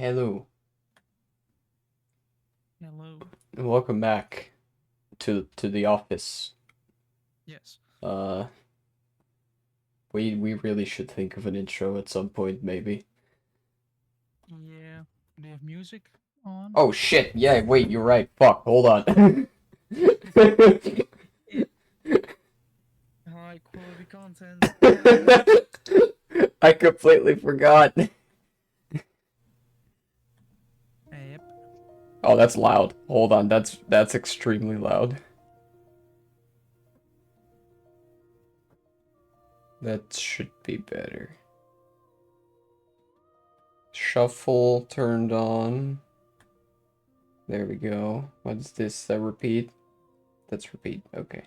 Hello, Hello. and welcome back to the office. Yes. Uh, we really should think of an intro at some point, maybe. Yeah. Do they have music on? Oh shit! Yeah, wait, you're right. Fuck, hold on. Yeah. High quality content. I completely forgot. Yep. Oh, that's loud. Hold on, that's extremely loud. That should be better. Shuffle turned on. There we go. What's this? Repeat? That's repeat. Okay.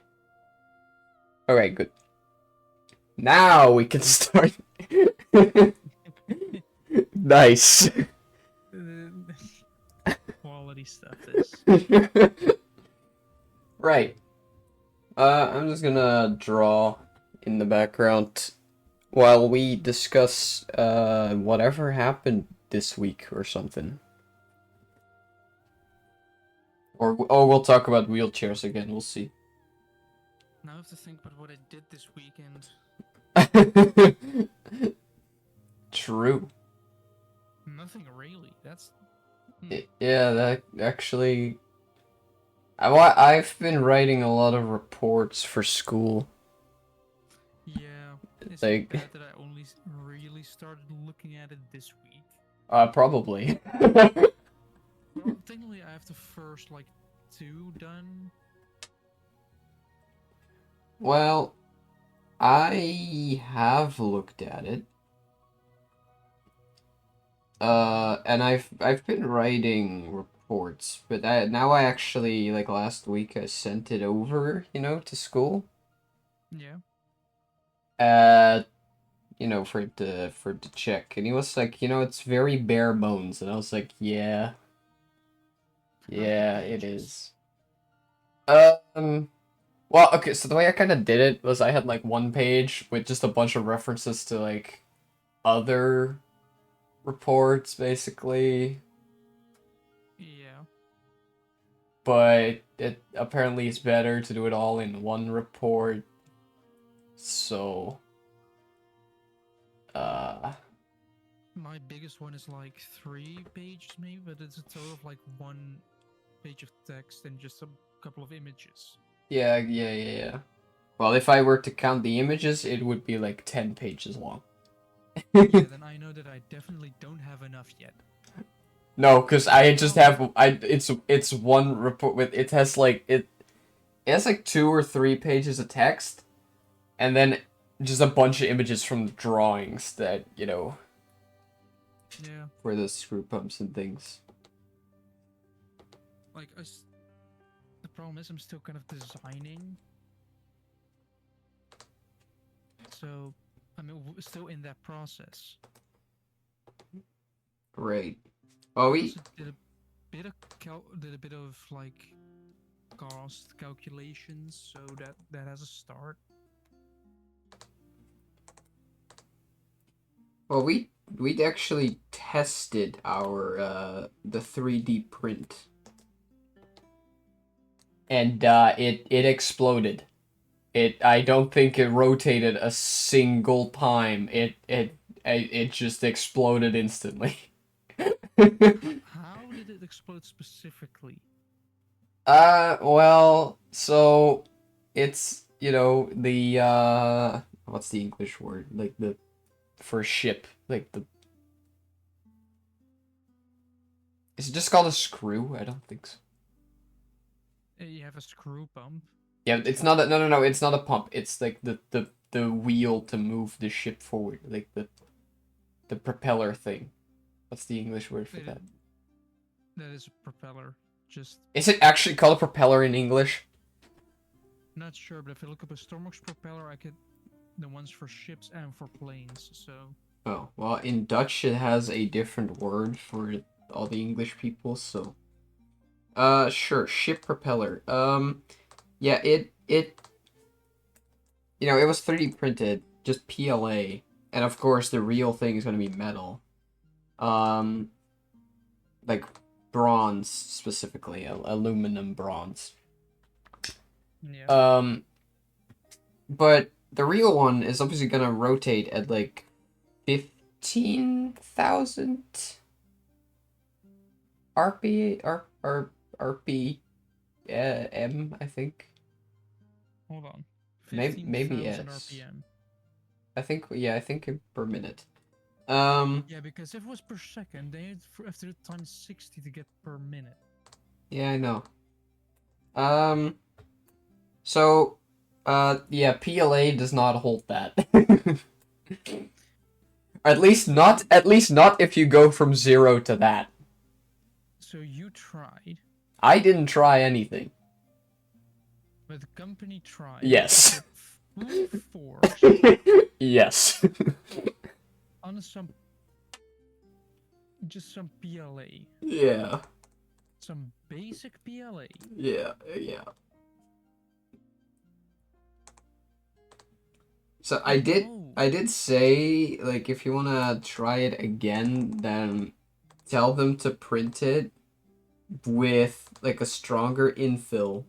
Alright, good. Now we can start. Nice. Quality stuff this. Right. I'm just gonna draw in the background while we discuss whatever happened this week or something. Or we'll talk about wheelchairs again. We'll see. Now I have to think about what I did this weekend. True. Nothing really. That's Yeah, that actually. I've been writing a lot of reports for school. yeah. Is it Like, bad that I only really started looking at it this week? probably. Well, technically I have the first like two done. Well, I have looked at it. And I've been writing reports, but now I actually like last week I sent it over, to school. Yeah. Uh, for him to check, and he was like, it's very bare bones, and I was like, yeah, How many yeah, it pages? is. Well, okay, so the way I kind of did it was I had like one page with just a bunch of references to like other reports, basically. Yeah. But it apparently is better to do it all in one report. So, uh, My biggest one is like 3 pages maybe, but it's a total of like 1 page of text and just a couple of images. yeah. Well, if I were to count the images, it would be like 10 pages long. Yeah, then I know that I definitely don't have enough yet. No, because I just Oh, have it's one report with it has like 2 or 3 pages of text, and then just a bunch of images from the drawings that yeah. for the screw pumps and things. Like, the problem is I'm still kind of designing. So, I'm still in that process. Great. Oh, I we also did a bit of like cost calculations, so that has a start. well we actually tested our the 3D print, and it exploded. I don't think it rotated a single time. It just exploded instantly. How did it explode specifically? Well, so it's, the what's the English word? Like the for ship, like the is it just called a screw? I don't think so. You have a screw pump. Yeah, it's not a no, it's not a pump. It's like the wheel to move the ship forward, like the propeller thing. What's the English word for It, that? that is a propeller. Just Is it actually called a propeller in English? not sure, but if I look up a Stormworks propeller, I get the ones for ships and for planes. So Oh, well, in Dutch it has a different word for all the English people, so sure, ship propeller. Yeah, it was 3D printed, just PLA, and of course the real thing is going to be metal. Um like bronze specifically, aluminum bronze. Yeah. But the real one is obviously gonna rotate at like 15,000 RP M, I think. Hold on. Maybe 15,000 S. RPM. I think per minute. Yeah, because if it was per second, they have to times 60 to get per minute. Yeah, I know. So, yeah, PLA does not hold that. At least not if you go from 0 to that. So you tried, I didn't try anything. but the company tried. Yes. To put full force Yes. on just some PLA. Yeah. Some basic PLA. Yeah. So I did say, like, if you wanna try it again, then tell them to print it with like a stronger infill.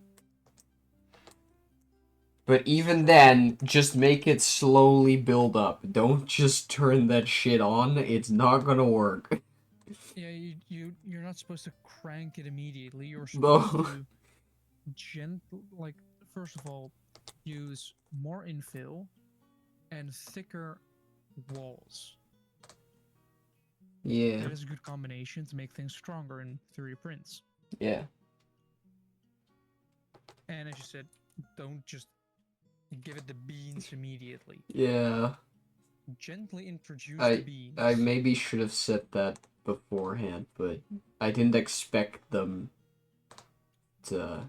But even then, just make it slowly build up. Don't just turn that shit on. It's not gonna work. Yeah, you're not supposed to crank it immediately. You're No. supposed to like, first of all, use more infill and thicker walls. Yeah. That is a good combination to make things stronger in 3D prints. Yeah. And as you said, don't just give it the beans immediately. Yeah. Gently introduce the beans. I maybe should have said that beforehand, but I didn't expect them to,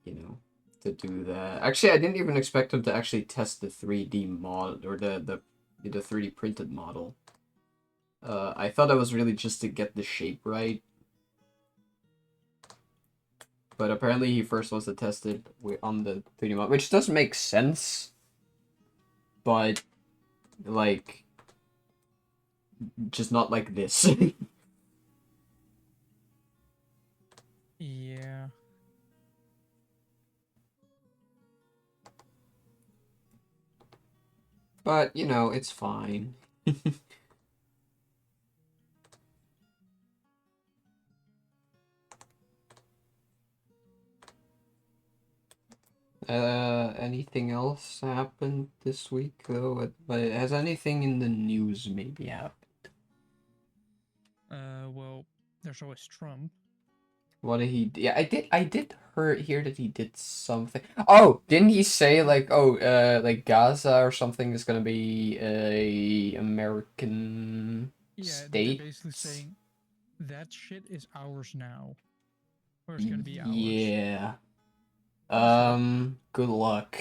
you know, to do that. Actually, I didn't even expect them to actually test the 3D mod or the 3D printed model. I thought it was really just to get the shape right. But apparently he first wants to test it on the 3D model, which does make sense. But, like, just not like this. Yeah. But, you know, it's fine. Anything else happened this week though? But has anything in the news maybe happened? Well, there's always Trump. What did he? Yeah, I did hear that he did something. Oh, didn't he say like, oh, like Gaza or something is gonna be a American Yeah, they're state? basically saying that shit is ours now. Or it's gonna be ours. Yeah. Good luck.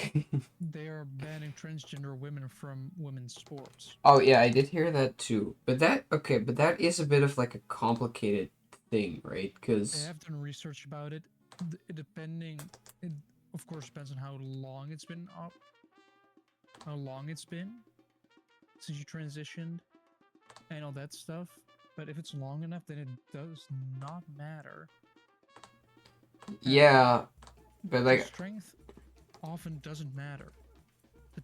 They are banning transgender women from women's sports. Oh yeah, I did hear that too. But that is a bit of like a complicated thing, right? They Because have done research about it. It of course depends on how long it's been up, how long it's been since you transitioned, and all that stuff. But if it's long enough, then it does not matter. yeah, but like Strength often doesn't matter.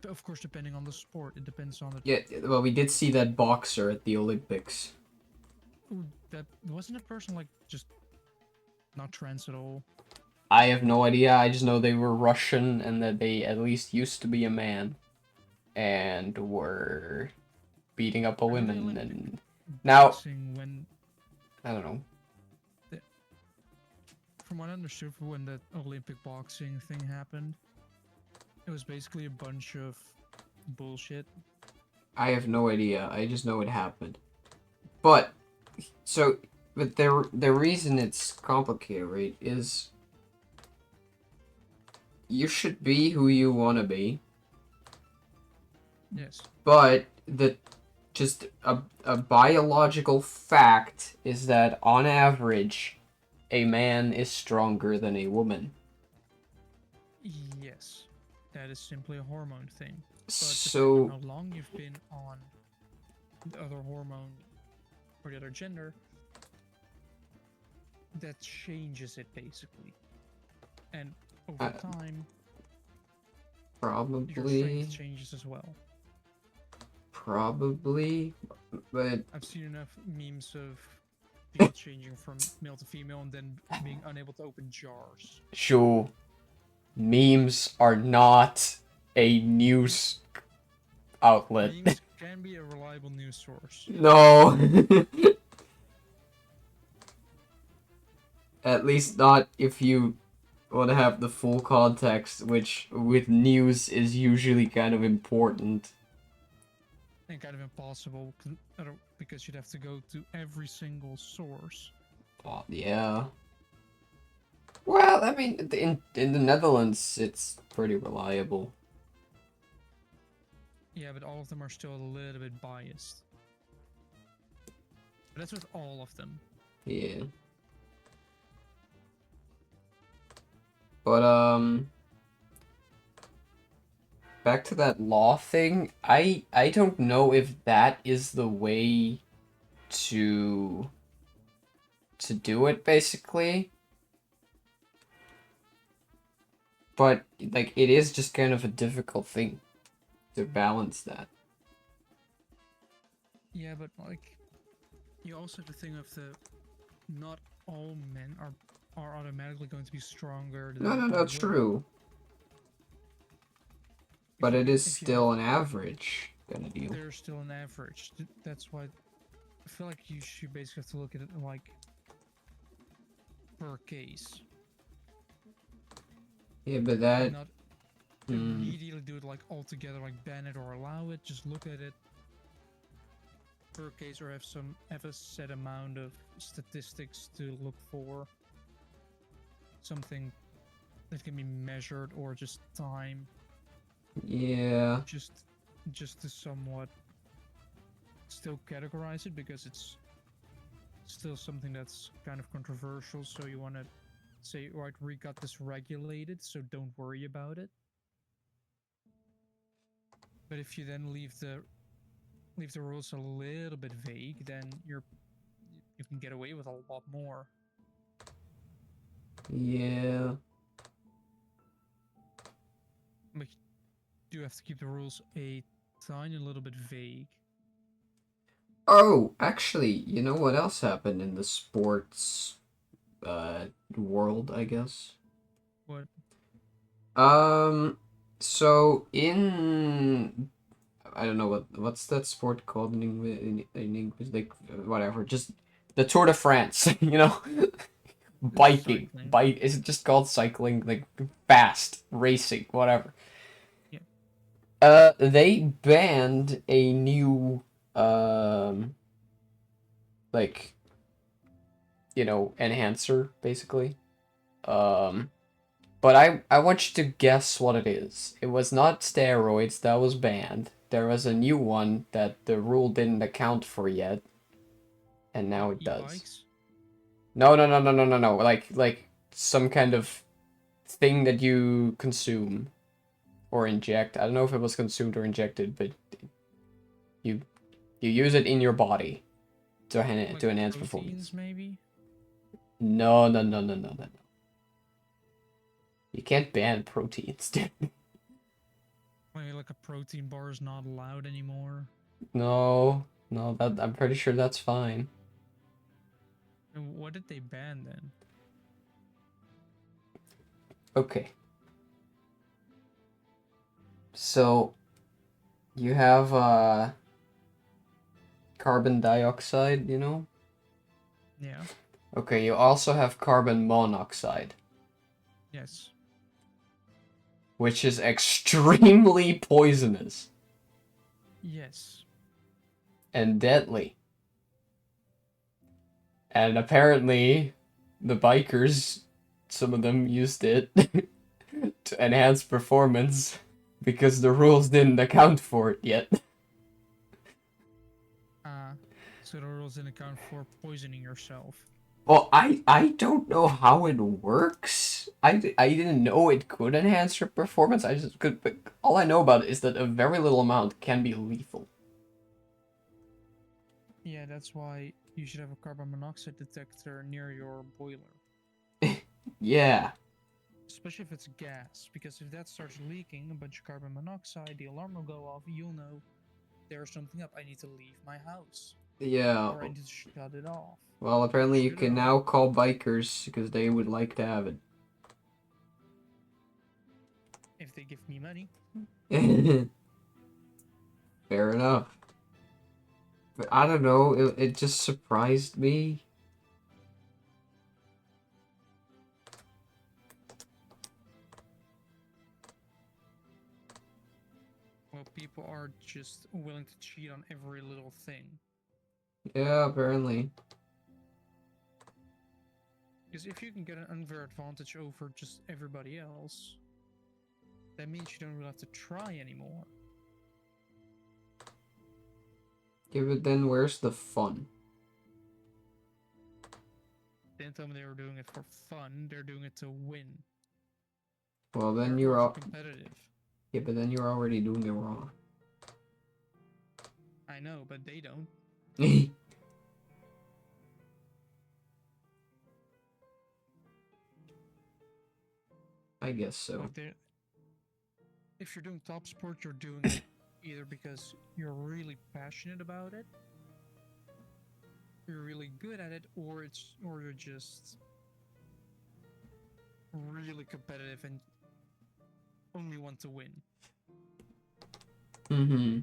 Of course, depending on the sport, it depends on the. yeah, well, we did see that boxer at the Olympics. Ooh, that wasn't a person like just not trans at all. I have no idea. I just know they were Russian and that they at least used to be a man, and were beating up a woman. And now When I don't know. From what I understood, when the Olympic boxing thing happened, it was basically a bunch of bullshit. I have no idea. I just know it happened. But the reason it's complicated, right, is you should be who you want to be. Yes. But just a biological fact is that on average, a man is stronger than a woman. Yes. That is simply a hormone thing. But So depending on how long you've been on the other hormone or the other gender, that changes it basically, and Uh, over time your strength Probably, changes as well. probably, but I've seen enough memes of people changing from male to female and then being unable to open jars. sure, memes are not a news outlet. Memes can be a reliable news source. No. At least not if you want to have the full context, which with news is usually kind of important. And kind of impossible because you'd have to go to every single source. Oh, yeah. Well, I mean, in the Netherlands, it's pretty reliable. Yeah, but all of them are still a little bit biased. But that's with all of them. Yeah. But, back to that law thing, I don't know if that is the way to do it, basically. But, like, it is just kind of a difficult thing to balance that. Yeah, but like, you also have the thing of not all men are automatically going to be stronger No, than no, other that's women. true. But it is If you have, still an average kind of deal. there's still an average. That's why I feel like you should basically have to look at it like per case. Yeah, but that... And not immediately do it like all together, like ban it or allow it. Just look at it per case, or have a set amount of statistics to look for. Something that can be measured, or just time. Yeah. Just to somewhat still categorize it, because it's still something that's kind of controversial, so you want to say, right, we got this regulated, so don't worry about it. But if you then leave the rules a little bit vague, then you can get away with a lot more. Yeah. But you do have to keep the rules a tiny little bit vague. Oh, actually, you know what else happened in the sports world, I guess? What? So in... I don't know what's that sport called in English, in English, like, whatever, just the Tour de France, you know? Biking. Cycling. Is it just called cycling? Like, fast, racing, whatever. Yeah. They banned a new, like, you know, enhancer, basically. But I want you to guess what it is. It was not steroids that was banned. There was a new one that the rule didn't account for yet, and now it does. E-bikes? No, no, no, no, no, no, no. Like some kind of thing that you consume or inject. I don't know if it was consumed or injected, but you use it in your body to Like enhance proteins, performance. maybe? No, no, no, no, no, no, no. You can't ban proteins, dude. Maybe like a protein bar is not allowed anymore. No, no, that I'm pretty sure that's fine. And what did they ban then? Okay. So you have carbon dioxide, you know? Yeah. Okay, you also have carbon monoxide, Yes. which is extremely poisonous Yes. and deadly. And apparently the bikers, some of them used it to enhance performance because the rules didn't account for it yet. So the rules didn't account for poisoning yourself. Well, I don't know how it works. I didn't know it could enhance your performance. I just could, but all I know about it is that a very little amount can be lethal. Yeah, that's why you should have a carbon monoxide detector near your boiler. Yeah. Especially if it's gas, because if that starts leaking a bunch of carbon monoxide, the alarm will go off. You'll know there's something up. I need to leave my house, Yeah. or I need to shut it off. Well, apparently you Shut it can off. now call bikers because they would like to have If they give me money. it. Fair enough. But I don't know, it just surprised me. Well, people are just willing to cheat on every little thing. Yeah, apparently. Because if you can get an unfair advantage over just everybody else, that means you don't really have to try anymore. Yeah, but then where's the fun? They didn't tell me they were doing it for fun. They're doing it to win. Well, then They're you're all... competitive. Yeah, but then you're already doing it wrong. I know, but they don't. I guess so. If you're doing top sport, you're doing it either because you're really passionate about it, you're really good at it, or you're just really competitive and only want to win. Mm-hmm.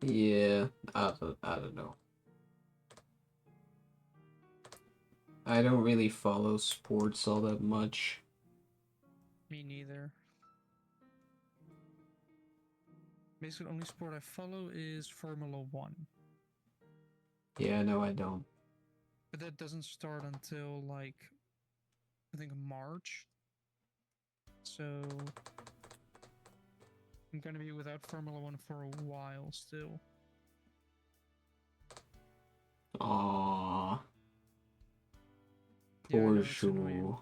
Yeah, I don't know. I don't really follow sports all that much. Me neither. Basically, the only sport I follow is Formula 1. Yeah, no, I don't. But that doesn't start until, like, I think March. So I'm gonna be without Formula 1 for a while still. Aww. Yeah, I Poor know, it's annoying. Joe.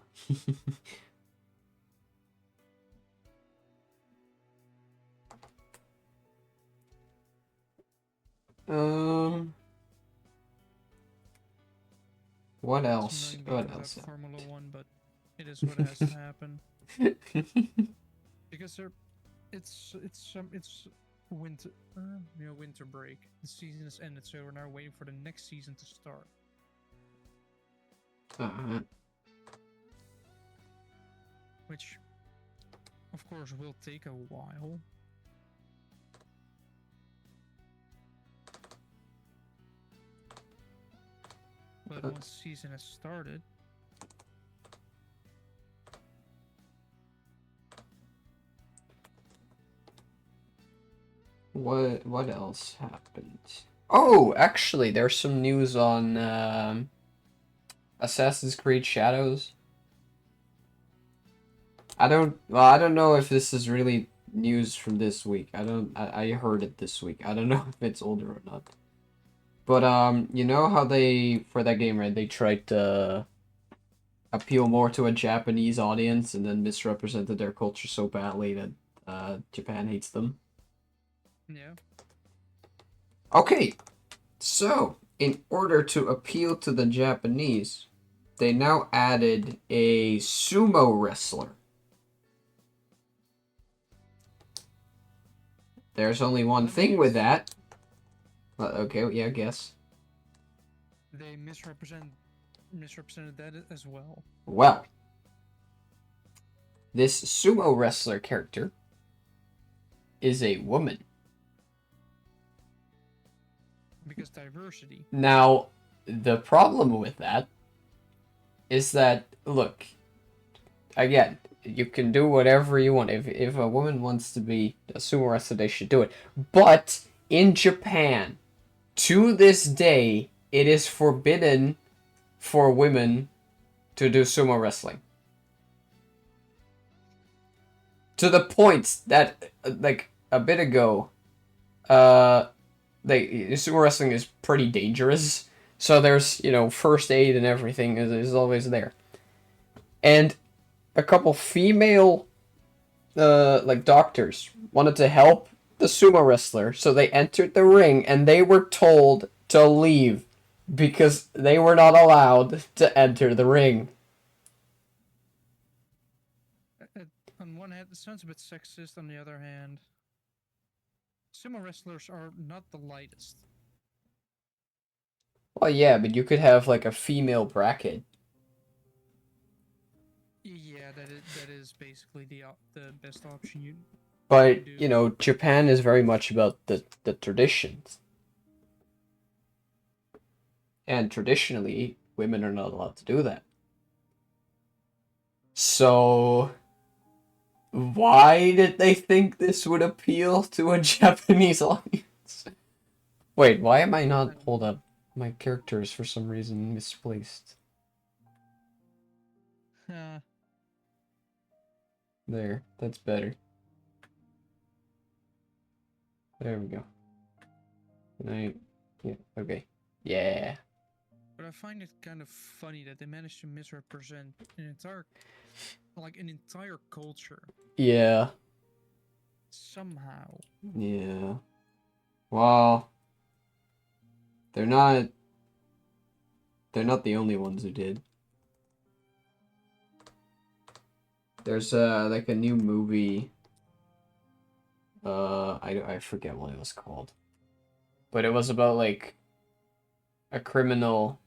Um, what It's else? annoying being What without else? Formula 1, but it is what has to happen. Because it's winter, winter break. The season has ended, so we're now waiting for the next season to start. Which, of course, will take a while. But once the season has started, what else happened? Oh, actually, there's some news on Assassin's Creed Shadows. I don't know if this is really news from this week. I heard it this week. I don't know if it's older or not. But you know how they, for that game, right, they tried to appeal more to a Japanese audience and then misrepresented their culture so badly that Japan hates them. yeah. Okay, so in order to appeal to the Japanese, they now added a sumo wrestler. There's only one thing with that. Okay, yeah, I guess. They misrepresented that as well. Well, this sumo wrestler character is a woman. Because diversity. Now, the problem with that is that, look, again, you can do whatever you want. If a woman wants to be a sumo wrestler, they should do it. But in Japan, to this day, it is forbidden for women to do sumo wrestling. To the point that, like, a bit ago, sumo wrestling is pretty dangerous. So there's, first aid and everything is always there. And a couple female like doctors wanted to help the sumo wrestler, so they entered the ring and they were told to leave because they were not allowed to enter the ring. On one hand, it sounds a bit sexist. On the other hand, sumo wrestlers are not the lightest. Well, yeah, but you could have like a female bracket. Yeah, that is basically the best option you But, do. you know, Japan is very much about the traditions. And traditionally, women are not allowed to do that. So, why did they think this would appeal to a Japanese audience? Wait, why am I not... Hold up. My character is for some reason misplaced. There, that's better. There we go. Yeah, okay. Yeah. But I find it kind of funny that they managed to misrepresent an entire culture Yeah. somehow. Yeah. Well, they're not the only ones who did. There's like a new movie. I forget what it was called. But it was about like a criminal,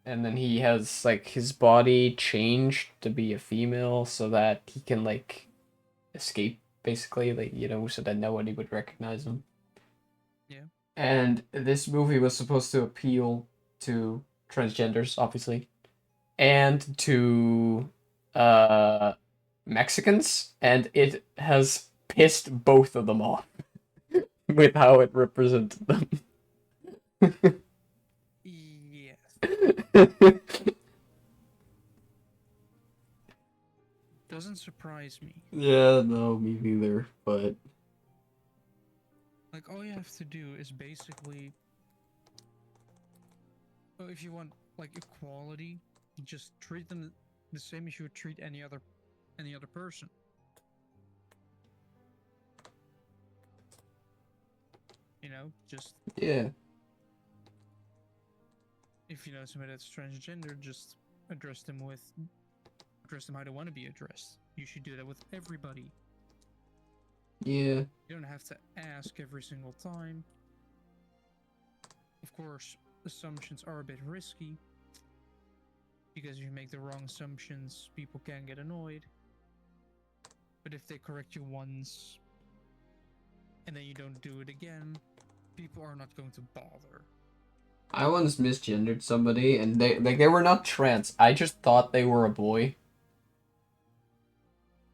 and then he has like his body changed to be a female so that he can like escape, basically, like, you know, so that nobody would recognize him. Yeah. And this movie was supposed to appeal to transgenders, obviously, and to Mexicans, and it has pissed both of them off with how it represented them. Yes. Doesn't surprise me. Yeah, no, me neither, but... Like, all you have to do is basically... Oh, if you want, like, equality, just treat them the same as you would treat any other person. You know, just... Yeah. If you know somebody that's transgender, just address them how they want to be addressed. You should do that with everybody. Yeah. You don't have to ask every single time. Of course, assumptions are a bit risky, because if you make the wrong assumptions, people can get annoyed. But if they correct you once, and then you don't do it again, people are not going to bother. I once misgendered somebody, and they were not trans. I just thought they were a boy.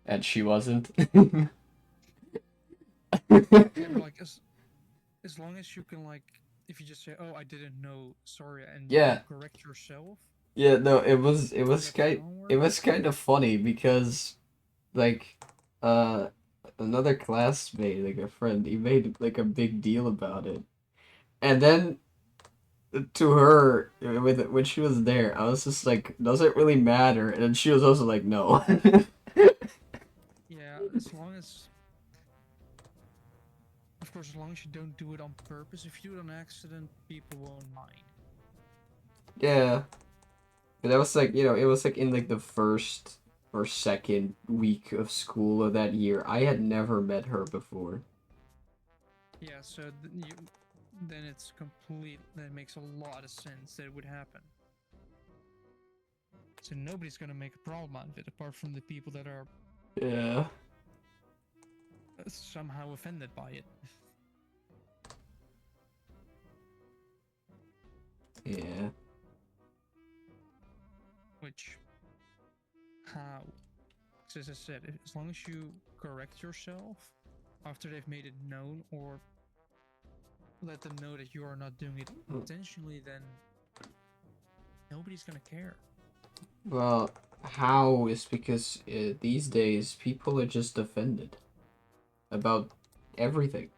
And she wasn't. Like, as long as you can, like, if you just say, "Oh, I didn't know, sorry," and Yeah. you correct yourself. Yeah, no, it was kind of funny because, like, another classmate, like a friend, he made like a big deal about it, and then to her, when she was there, I was just like, does it really matter? And she was also like, no. Yeah, as long as, of course, as long as you don't do it on purpose. If you do it on accident, people won't mind. Yeah. But that was like, you know, it was like in like the first or second week of school of that year. I had never met her before. Yeah, so then it's complete. Then it makes a lot of sense that it would happen. So nobody's gonna make a problem out of it, apart from the people that are Yeah. somehow offended by it. Yeah. Which, how? Because as I said, as long as you correct yourself after they've made it known, or let them know that you are not doing it intentionally, then nobody's gonna care. Well, how is because these days people are just offended about everything.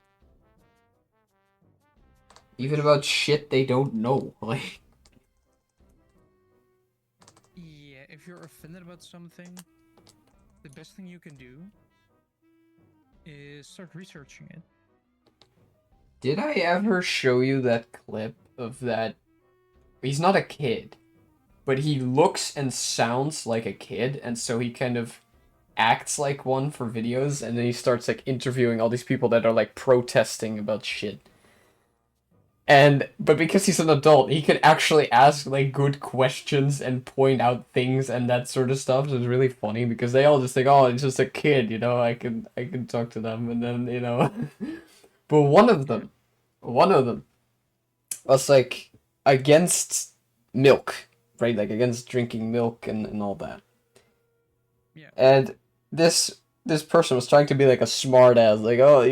Even about shit they don't know. Like, Yeah, if you're offended about something, the best thing you can do is start researching it. Did I ever show you that clip of that? He's not a kid, but he looks and sounds like a kid, and so he kind of acts like one for videos, and then he starts like interviewing all these people that are like protesting about shit. But because he's an adult, he can actually ask like good questions and point out things and that sort of stuff. So it's really funny because they all just think, "Oh, it's just a kid," you know. I can talk to them, and then But one of them was like against milk, right? Like against drinking milk and all that. Yeah. And this person was trying to be like a smart ass, like, "Oh,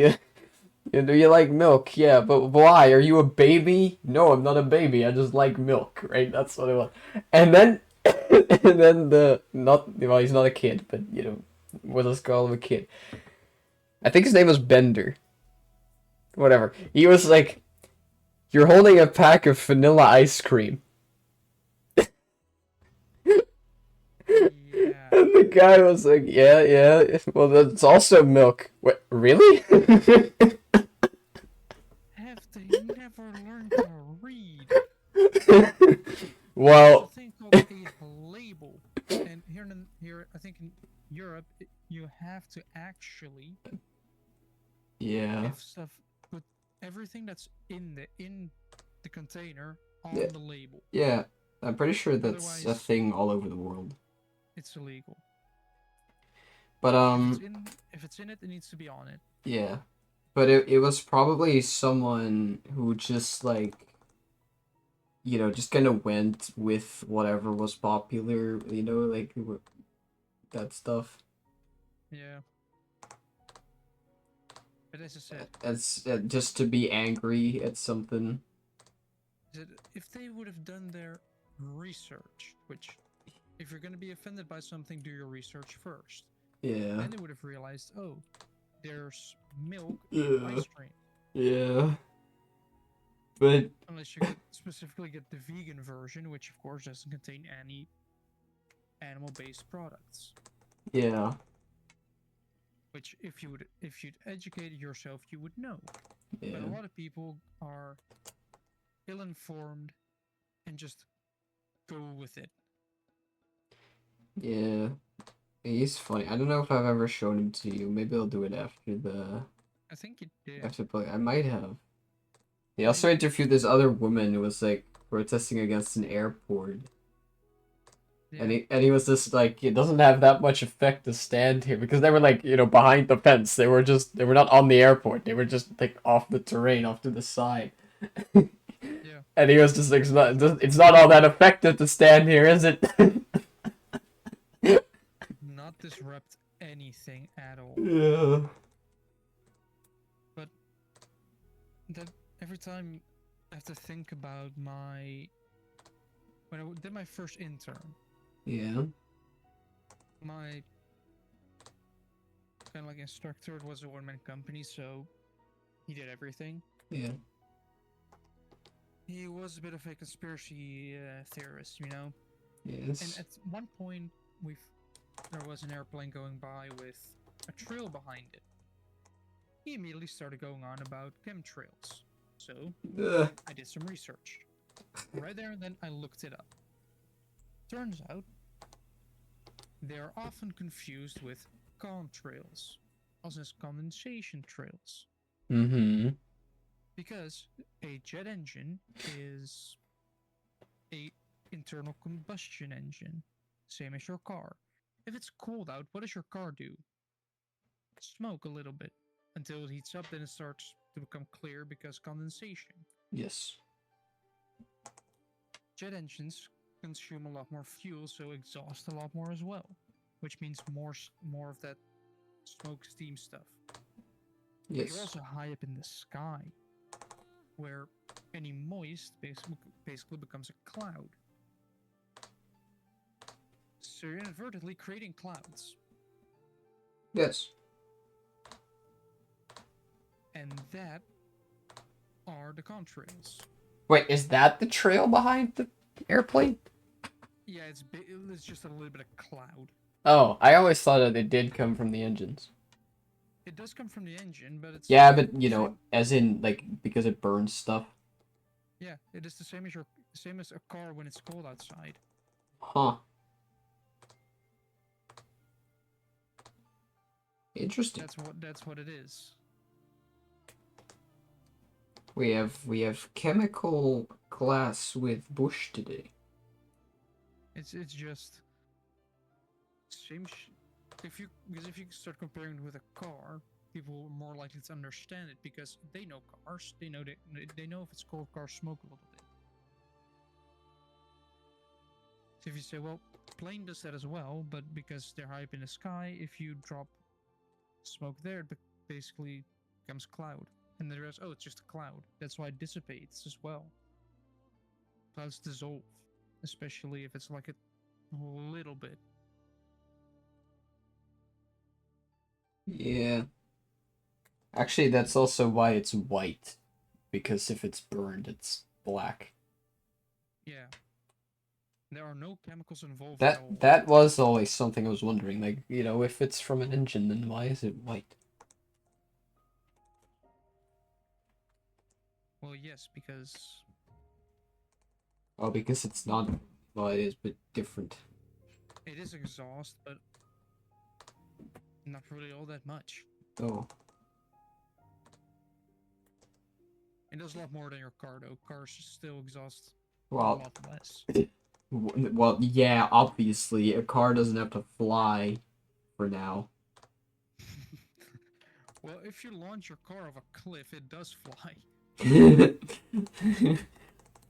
do you like milk? Yeah, but why? Are you a baby? No, I'm not a baby. I just like milk, right? That's what it was." And then, and then he's not a kid, but what let's call him a kid. I think his name was Bender. Whatever. He was like, "You're holding a pack of vanilla ice cream." Yeah. And the guy was like, "Yeah, yeah. Well, that's also milk." What? Really? Have they never learned to read? Well, There's a thing called a label, and here I think in Europe you have to actually yeah, have stuff put everything that's in the container on yeah, the label. yeah. I'm pretty sure that's a Otherwise, thing all over the world. it's illegal. But If it's in it, it needs to be on it. yeah. But it was probably someone who just like just kind of went with whatever was popular, like that stuff. Yeah. But as I said, As just to be angry at something. if they would have done their research, which if you're going to be offended by something, do your research first. Yeah. Then they would have realized, oh, there's milk Yeah. in ice cream. Yeah. But Unless you specifically get the vegan version, which of course doesn't contain any animal-based products. yeah. Which if you'd educated yourself, you would know. Yeah. But a lot of people are ill-informed and just go with it. Yeah. He's funny. I don't know if I've ever shown him to you. Maybe I'll do it after I think you did. after play. I might have. He also interviewed this other woman who was like protesting against an airport. Yeah. And he was just like, it doesn't have that much effect to stand here because they were like, behind the fence. They were not on the airport. They were just like off the terrain, off to the side. Yeah. And he was just like, it's not all that effective to stand here, is it? Not disrupt anything at all. Yeah. But that every time I have to think about when I did my first intern. Yeah. My kind of like instructor, it was a one-man company, so he did everything. Yeah. He was a bit of a conspiracy theorist, Yes. And at one point, there was an airplane going by with a trail behind it. He immediately started going on about chemtrails. So I did some research. Right there and then I looked it up. Turns out they are often confused with contrails, also as condensation trails. Mm-hmm. Because a jet engine is a internal combustion engine, same as your car. If it's cold out, what does your car do? Smoke a little bit until it heats up, then it starts to become clear because condensation. Yes. Jet engines consume a lot more fuel, so exhaust a lot more as well, which means more of that smoke steam stuff. Yes. You're also high up in the sky, where any moist basically becomes a cloud. So you're inadvertently creating clouds. Yes. And that are the contrails. Wait, is that the trail behind the airplane? Yeah, it's just a little bit of cloud. Oh, I always thought that it did come from the engines. It does come from the engine, but it's Yeah, but you know, same. as in like because it burns stuff. Yeah, it is the same as a car when it's cold outside. Huh. Interesting. That's what it is. We have chemical class with Bush today. It's just same. If you because if you start comparing it with a car, people are more likely to understand it because they know cars. They know if it's cold, cars smoke a little bit. So if you say, well, plane does that as well, but because they're high up in the sky, if you drop smoke there, it basically becomes cloud. And the rest, oh, it's just a cloud. That's why it dissipates as well. Clouds dissolve, especially if it's like a little bit. Yeah. Actually, that's also why it's white. Because if it's burned, it's black. Yeah. There are no chemicals involved at all. That was always something I was wondering. Like, you know, if it's from an engine, then why is it white? Well, yes, because Oh, because it's not. Well, it is, but different. it is exhaust, but not really all that much. Oh. It does a lot more than your car, though. Cars still exhaust a Well, lot less. well, yeah, obviously, a car doesn't have to fly for now. Well, if you launch your car off a cliff, it does fly.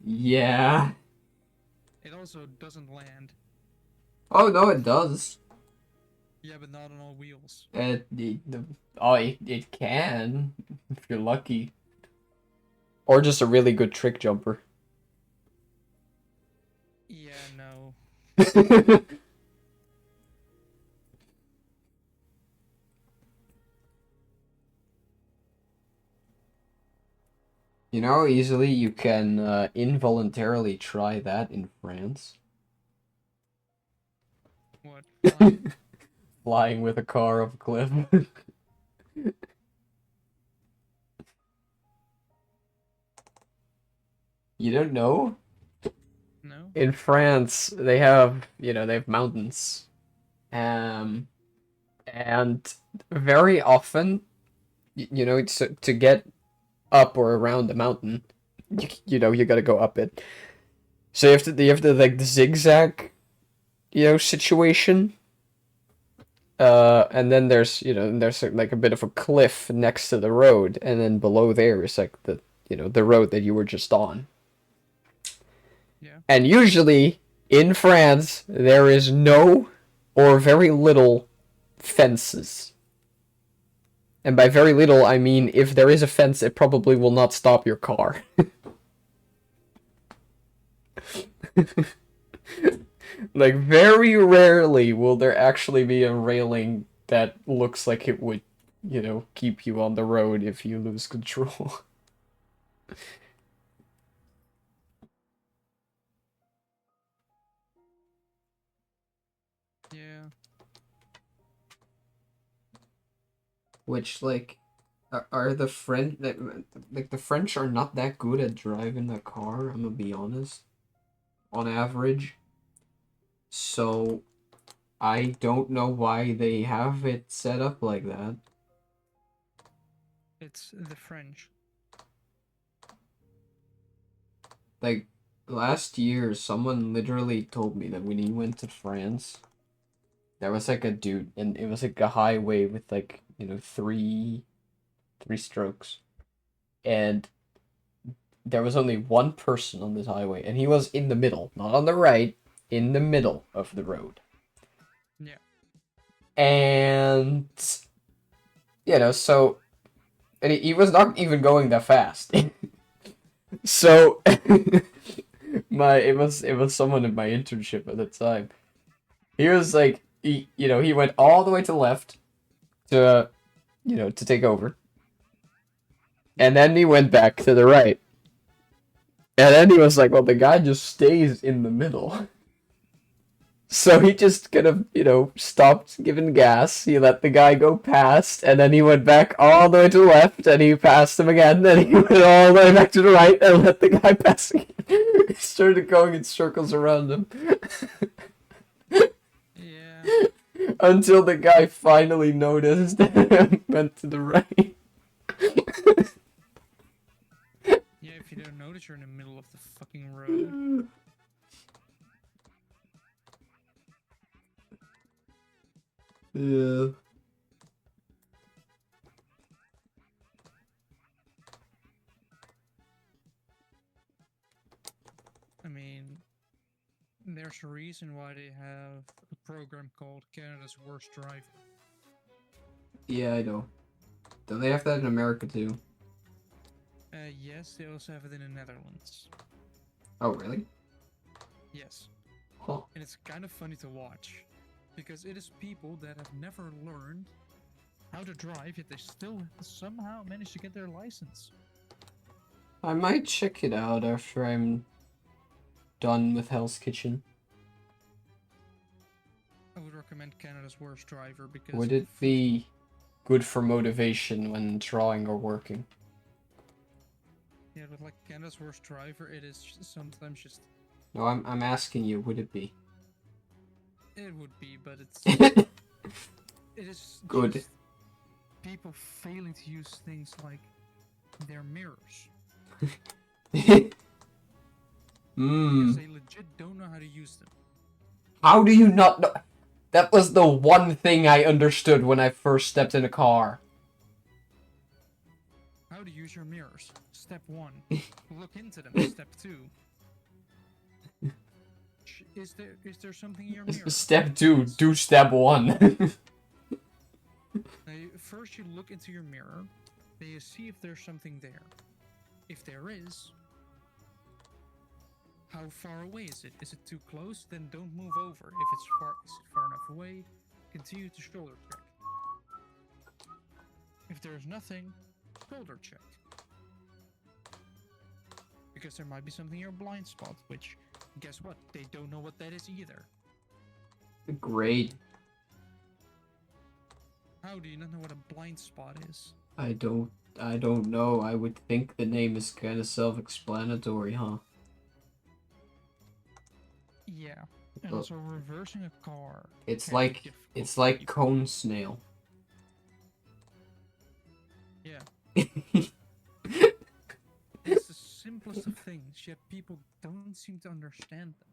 Yeah. It also doesn't land. Oh, no, it does. Yeah, but not on all wheels. It can, if you're lucky. Or just a really good trick jumper. Yeah, no. You know how easily you can involuntarily try that in France? What? Flying? Flying with a car off a cliff. You don't know? No? In France, they have, you know, they have mountains. Um, and very often, you know, to get up or around the mountain, you know, you gotta go up it. So you have to like the zigzag, you know, situation. And then there's, you know, there's like a bit of a cliff next to the road, and then below there is like the, you know, the road that you were just on. Yeah. And usually in France, there is no or very little fences. And by very little, I mean if there is a fence, it probably will not stop your car. Like, very rarely will there actually be a railing that looks like it would, you know, keep you on the road if you lose control. Yeah. Which, like, are the French, like, the French are not that good at driving a car, I'm gonna be honest, on average. So, I don't know why they have it set up like that. It's the French. Like, last year, someone literally told me that when he went to France, there was like a dude, and it was like a highway with like, you know, three strokes. And there was only one person on this highway, and he was in the middle, not on the right, in the middle of the road. Yeah. And, you know, so, and he was not even going that fast. So, it was someone in my internship at the time. He was like, you know, he went all the way to the left to, you know, to take over. And then he went back to the right. And then he was like, well, the guy just stays in the middle. So he just kind of, you know, stopped giving gas. He let the guy go past, and then he went back all the way to the left, and he passed him again. Then he went all the way back to the right, and let the guy pass again. He started going in circles around him. Yeah. Until the guy finally noticed and went to the right. Yeah, if you don't notice, you're in the middle of the fucking road. Yeah. I mean, there's a reason why they have a program called Canada's Worst Driver. Yeah, I know. Don't they have that in America too? Yes, they also have it in the Netherlands. Oh, really? Yes. Huh. And it's kind of funny to watch, because it is people that have never learned how to drive, yet they still somehow manage to get their license. I might check it out after I'm done with Hell's Kitchen. I would recommend Canada's Worst Driver because Would it be good for motivation when drawing or working? Yeah, but like Canada's Worst Driver, it is sometimes just. No, I'm asking you, would it be? It would be, but it's. It is Good. just people failing to use things like their mirrors. Because they legit don't know how to use them. How do you not know? That was the one thing I understood when I first stepped in a car. How to use your mirrors. Step 1. Look into them. Step 2. Is there something in your mirror? Step 2. Do step 1. First you look into your mirror. Then you see if there's something there. If there is, how far away is it? Is it too close? Then don't move over. If it's far enough away, continue to shoulder check. If there's nothing, shoulder check. Because there might be something in your blind spot, which, guess what? They don't know what that is either. Great. How do you not know what a blind spot is? I don't know. I would think the name is kind of self-explanatory, huh? Yeah. And also reversing a car. It's like cone snail. Yeah. It's the simplest of things, yet people don't seem to understand them.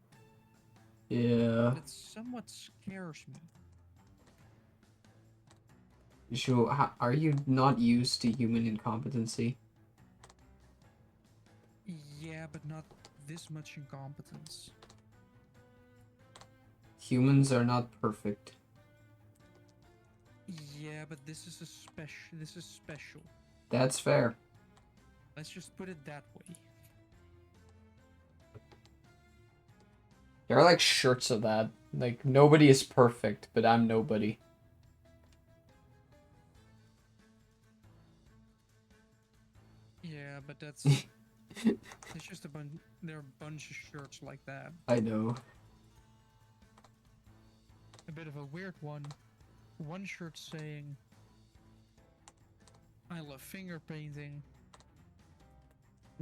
Yeah. That somewhat scares me. So, are you not used to human incompetency? Yeah, but not this much incompetence. Humans are not perfect. Yeah, but this is special. That's fair. Let's just put it that way. There are like shirts of that. Like, nobody is perfect, but I'm nobody. Yeah, but that's it's just there are a bunch of shirts like that. I know. A bit of a weird one. One shirt saying, "I love finger painting."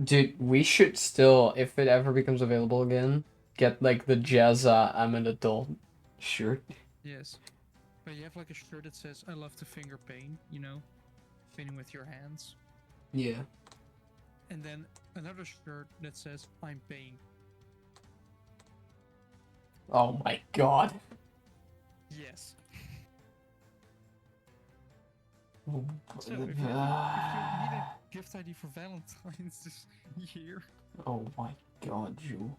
Dude, we should still, if it ever becomes available again, get like the Jazza I'm an adult shirt. Yes. But you have like a shirt that says, "I love to finger paint," you know? Painting with your hands. Yeah. And then another shirt that says, "I'm pain." Oh my god. Yes. Oh, So, if you need a gift idea for Valentine's this year. oh my god, Ju.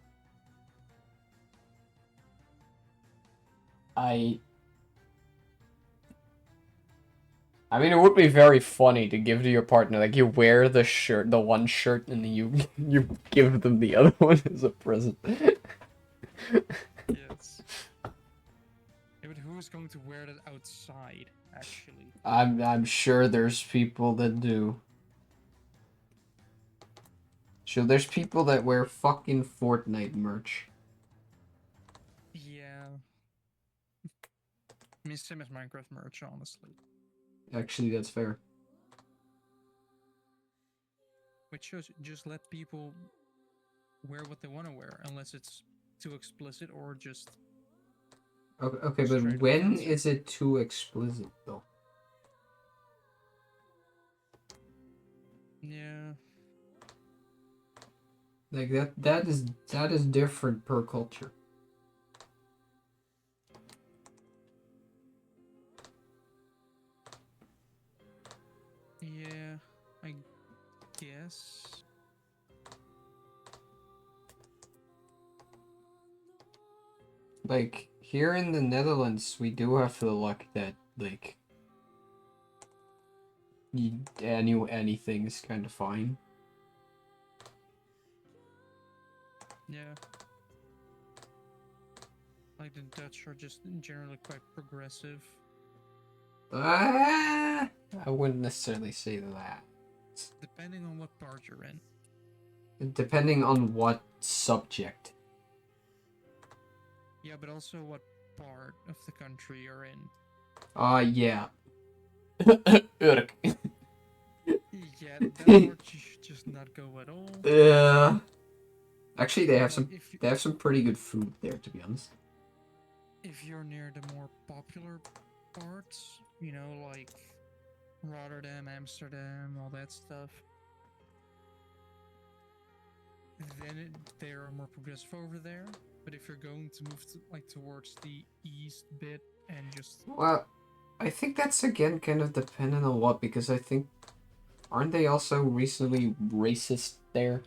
I mean, it would be very funny to give to your partner. Like, you wear the shirt, the one shirt, and then you give them the other one as a present. Yes. Yeah, but who's going to wear that outside, actually? I'm sure there's people that do. So there's people that wear fucking Fortnite merch. Yeah. I mean, same as Minecraft merch, honestly. Actually, that's fair. Which shows just let people wear what they want to wear, unless it's too explicit or just Okay, but straight when offensive. is it too explicit though? Yeah. Like that is different per culture. Yeah, I guess. Like here in the Netherlands, we do have the luck that like anything is kind of fine. Yeah. Like the Dutch are just generally quite progressive. Ah, I wouldn't necessarily say that. Depending on what part you're in. Depending on what subject. Yeah, but also what part of the country you're in. Yeah. Urk. Yeah, that part you should just not go at all. Actually, they have Like, some pretty good food there, to be honest. if you're near the more popular parts, you know, like Rotterdam, Amsterdam, all that stuff, then they are more progressive over there. But if you're going to move like towards the east bit and just Well, I think that's again kind of dependent on what, because I think aren't they also recently racist there?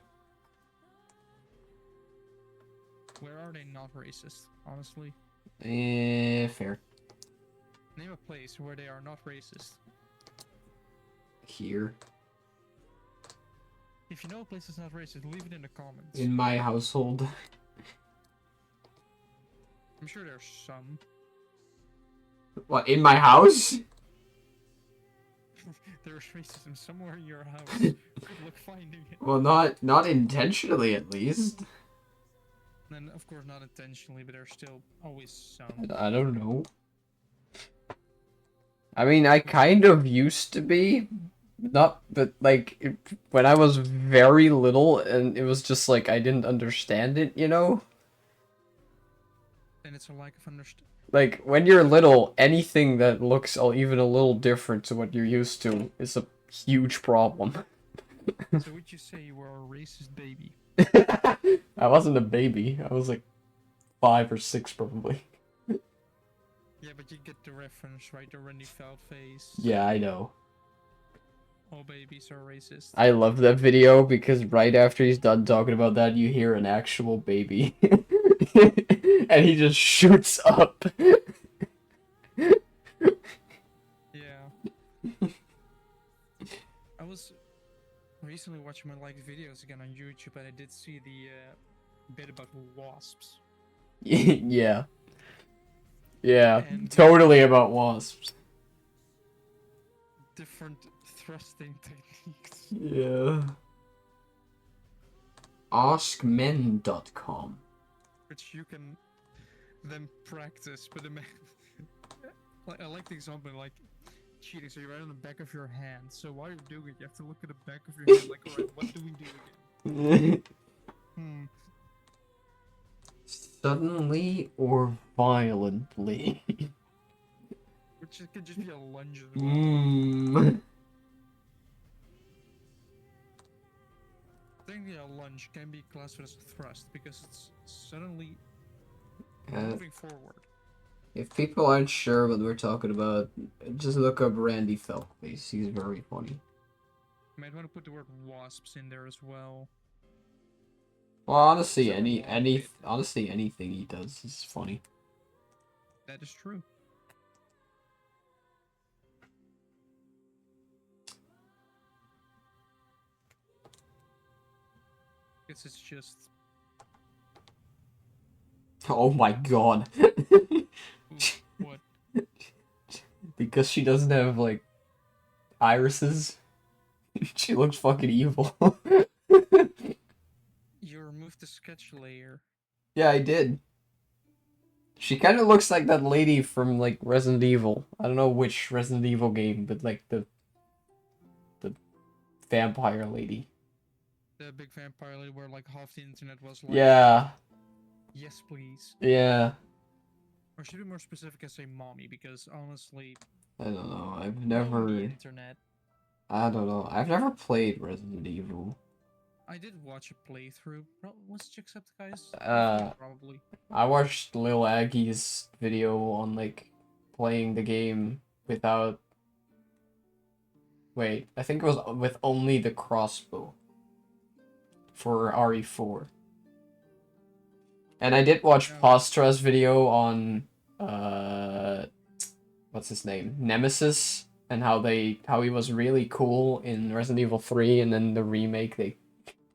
where are they not racist? Honestly, Fair. name a place where they are not racist. Here. If you know a place that's not racist, leave it in the comments. In my household. I'm sure there's some. What, in my house? There's racism somewhere in your house. Good luck finding it. Well, not intentionally, at least. And of course, not intentionally, but there's still always some. I don't know. I mean, I kind of used to be. Not, but like, when I was very little, and it was just like, I didn't understand it, you know? And it's a lack of understanding. Like, when you're little, anything that looks even a little different to what you're used to is a huge problem. So would you say you were a racist baby? I wasn't a baby. I was like 5 or 6 probably. Yeah, but you get the reference, right? The Randy Felt face. Yeah, I know. All babies are racist. I love that video because right after he's done talking about that, you hear an actual baby. And he just shoots up. Yeah. I was recently watching my liked videos again on YouTube, and I did see the bit about wasps. Yeah. Yeah, And totally about wasps. different thrusting techniques. Yeah. Askmen.com. Which you can then practice, but I like the example, like cheating. So you're right on the back of your hand. So while you're doing it, you have to look at the back of your hand. Like, all right, what do we do again? Suddenly or violently. Which could just be a lunge as well. Technically, a lunge can be classified as a thrust because it's suddenly moving forward. If people aren't sure what we're talking about, just look up Randy Feltface. He's very funny. You might want to put the word wasps in there as well. Well, honestly, So anything he does is funny. That is true. Guess it's just. Oh my god. What? Because she doesn't have, like, irises. She looks fucking evil. You removed the sketch layer. Yeah, I did. She kind of looks like that lady from like Resident Evil. I don't know which Resident Evil game, but like the vampire lady. The big vampire lady where like half the internet was like, Yeah, yes, please. yeah. Or should be more specific and say mommy, because honestly, I don't know. I've knowing the never. internet, I don't know. I've never played Resident Evil. I did watch a playthrough. Was Jacksepticeye's playthrough? Uh, Probably. I watched Lil Aggie's video on like playing the game without. Wait, I think it was with only the crossbow for RE4. And I did watch No. Pastra's video on what's his name? Nemesis, and how he was really cool in Resident Evil 3, and then the remake they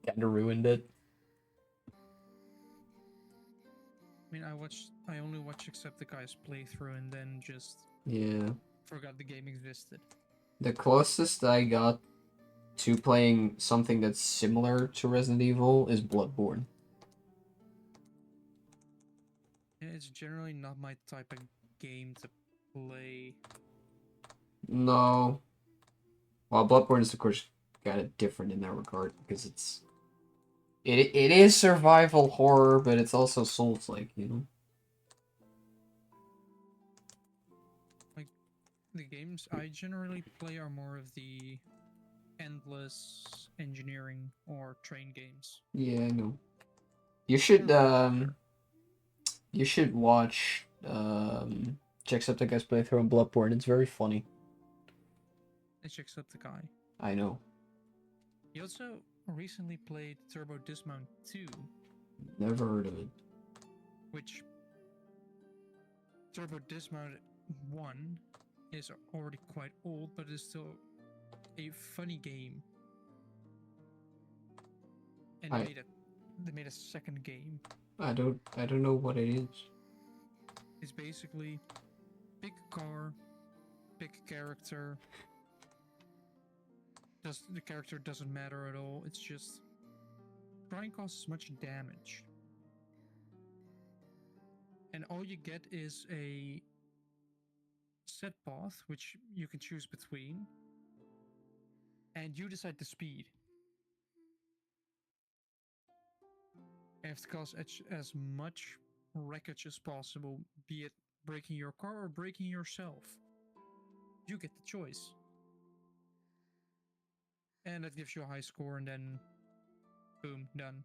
kinda ruined it. I mean, I only watched Jacksepticeye's playthrough and then just Yeah. forgot the game existed. The closest I got to playing something that's similar to Resident Evil is Bloodborne. And it's generally not my type of game to play. No. Well, Bloodborne is of course kind of different in that regard because it is survival horror, but it's also Souls-like, you know. Like, the games I generally play are more of the endless engineering or train games. Yeah, I know. You should watch Jacksepticeye's playthrough on Bloodborne. It's very funny. It's Jacksepticeye. I know. He also recently played Turbo Dismount 2, Never heard of it. which Turbo Dismount 1 is already quite old, but is still a funny game. And they made a second game. I don't know what it is. It's basically big car, big character. The character doesn't matter at all. It's just try and cause as much damage. And all you get is a set path, which you can choose between. And you decide the speed. You have to cause as much wreckage as possible, be it breaking your car or breaking yourself. You get the choice. And that gives you a high score, and then boom, done.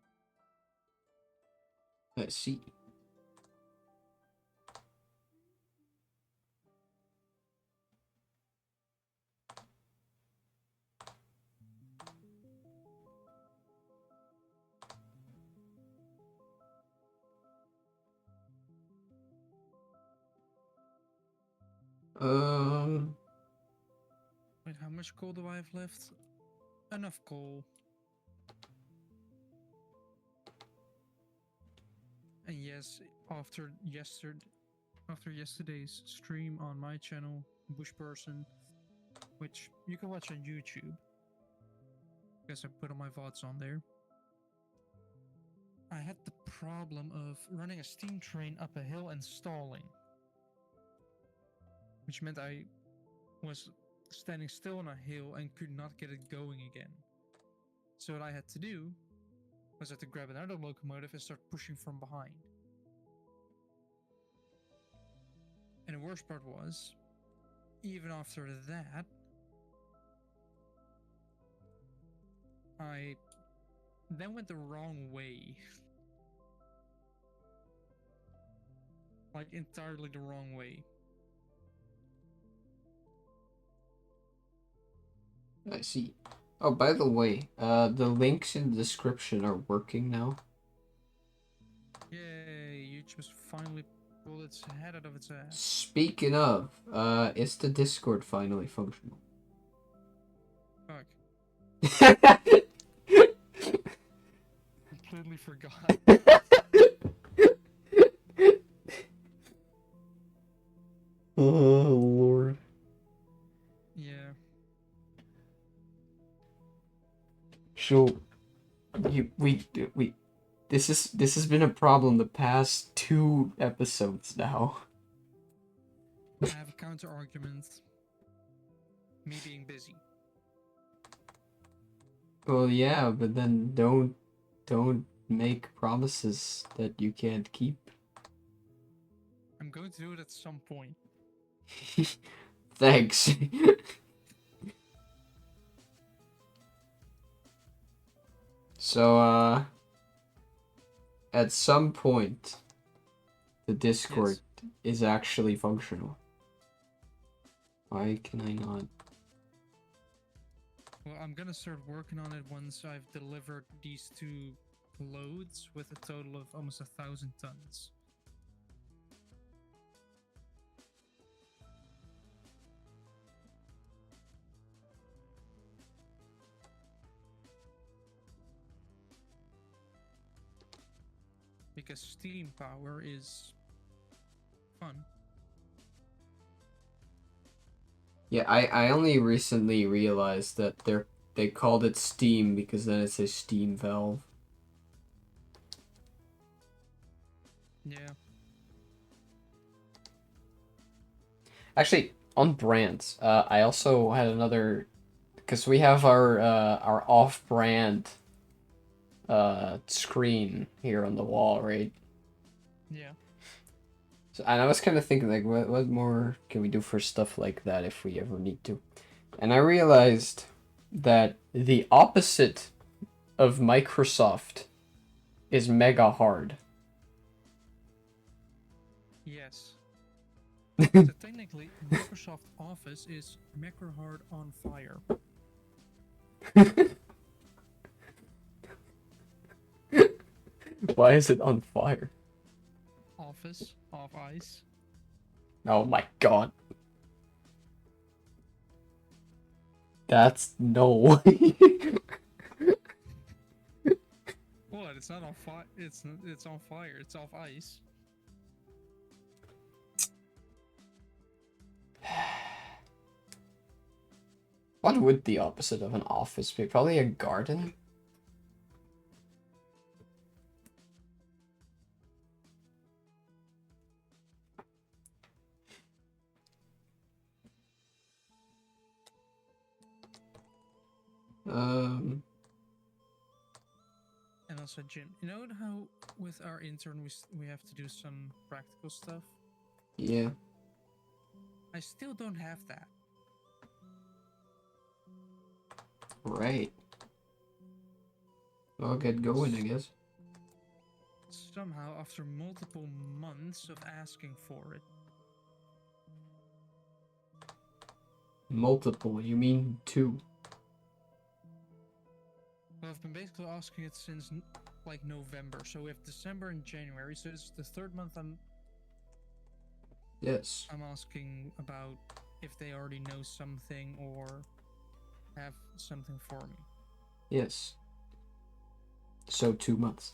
Let's see. Wait, how much coal do I have left? Enough coal. And yes, after yesterday's stream on my channel, Bush Person, which you can watch on YouTube, because I put all my VODs on there, I had the problem of running a steam train up a hill and stalling, which meant I was standing still on a hill and could not get it going again. So what I had to do was I had to grab another locomotive and start pushing from behind. And the worst part was, even after that, I then went the wrong way. Like, entirely the wrong way. I see. Oh, by the way, the links in the description are working now. Yay, YouTube's finally pulled its head out of its ass. Speaking of, is the Discord finally functional? Fuck. Completely forgot. Oh, Lord. Yeah. So, we this has been a problem the past 2 episodes now. I have a counter argument. Me being busy. Well, yeah, but then don't make promises that you can't keep. I'm going to do it at some point. Thanks. So, at some point, the Discord is actually functional. Why can I not? Well, I'm gonna start working on it once I've delivered these 2 loads with a total of almost 1,000 tons. Because steam power is fun. Yeah, I only recently realized that they called it Steam because then it's a steam valve. Yeah. Actually, on brands, I also had another because we have our off-brand screen here on the wall, right? Yeah. So, and I was kind of thinking like, what more can we do for stuff like that if we ever need to? And I realized that the opposite of Microsoft is mega hard. Yes. So technically, Microsoft Office is mega hard on fire. Why is it on fire? Office off ice. Oh my god. That's no way. What? It's not on fire. It's on fire. It's off ice. What would the opposite of an office be? Probably a garden? Um, And also gym. You know how with our intern we have to do some practical stuff? yeah. I still don't have that. Right. I'll get going, I guess. Somehow, after multiple months of asking for it. Multiple, you mean 2? Well, I've been basically asking it since like November. So we have December and January. So it's the 3rd month Yes. I'm asking about if they already know something or have something for me. Yes. So 2 months.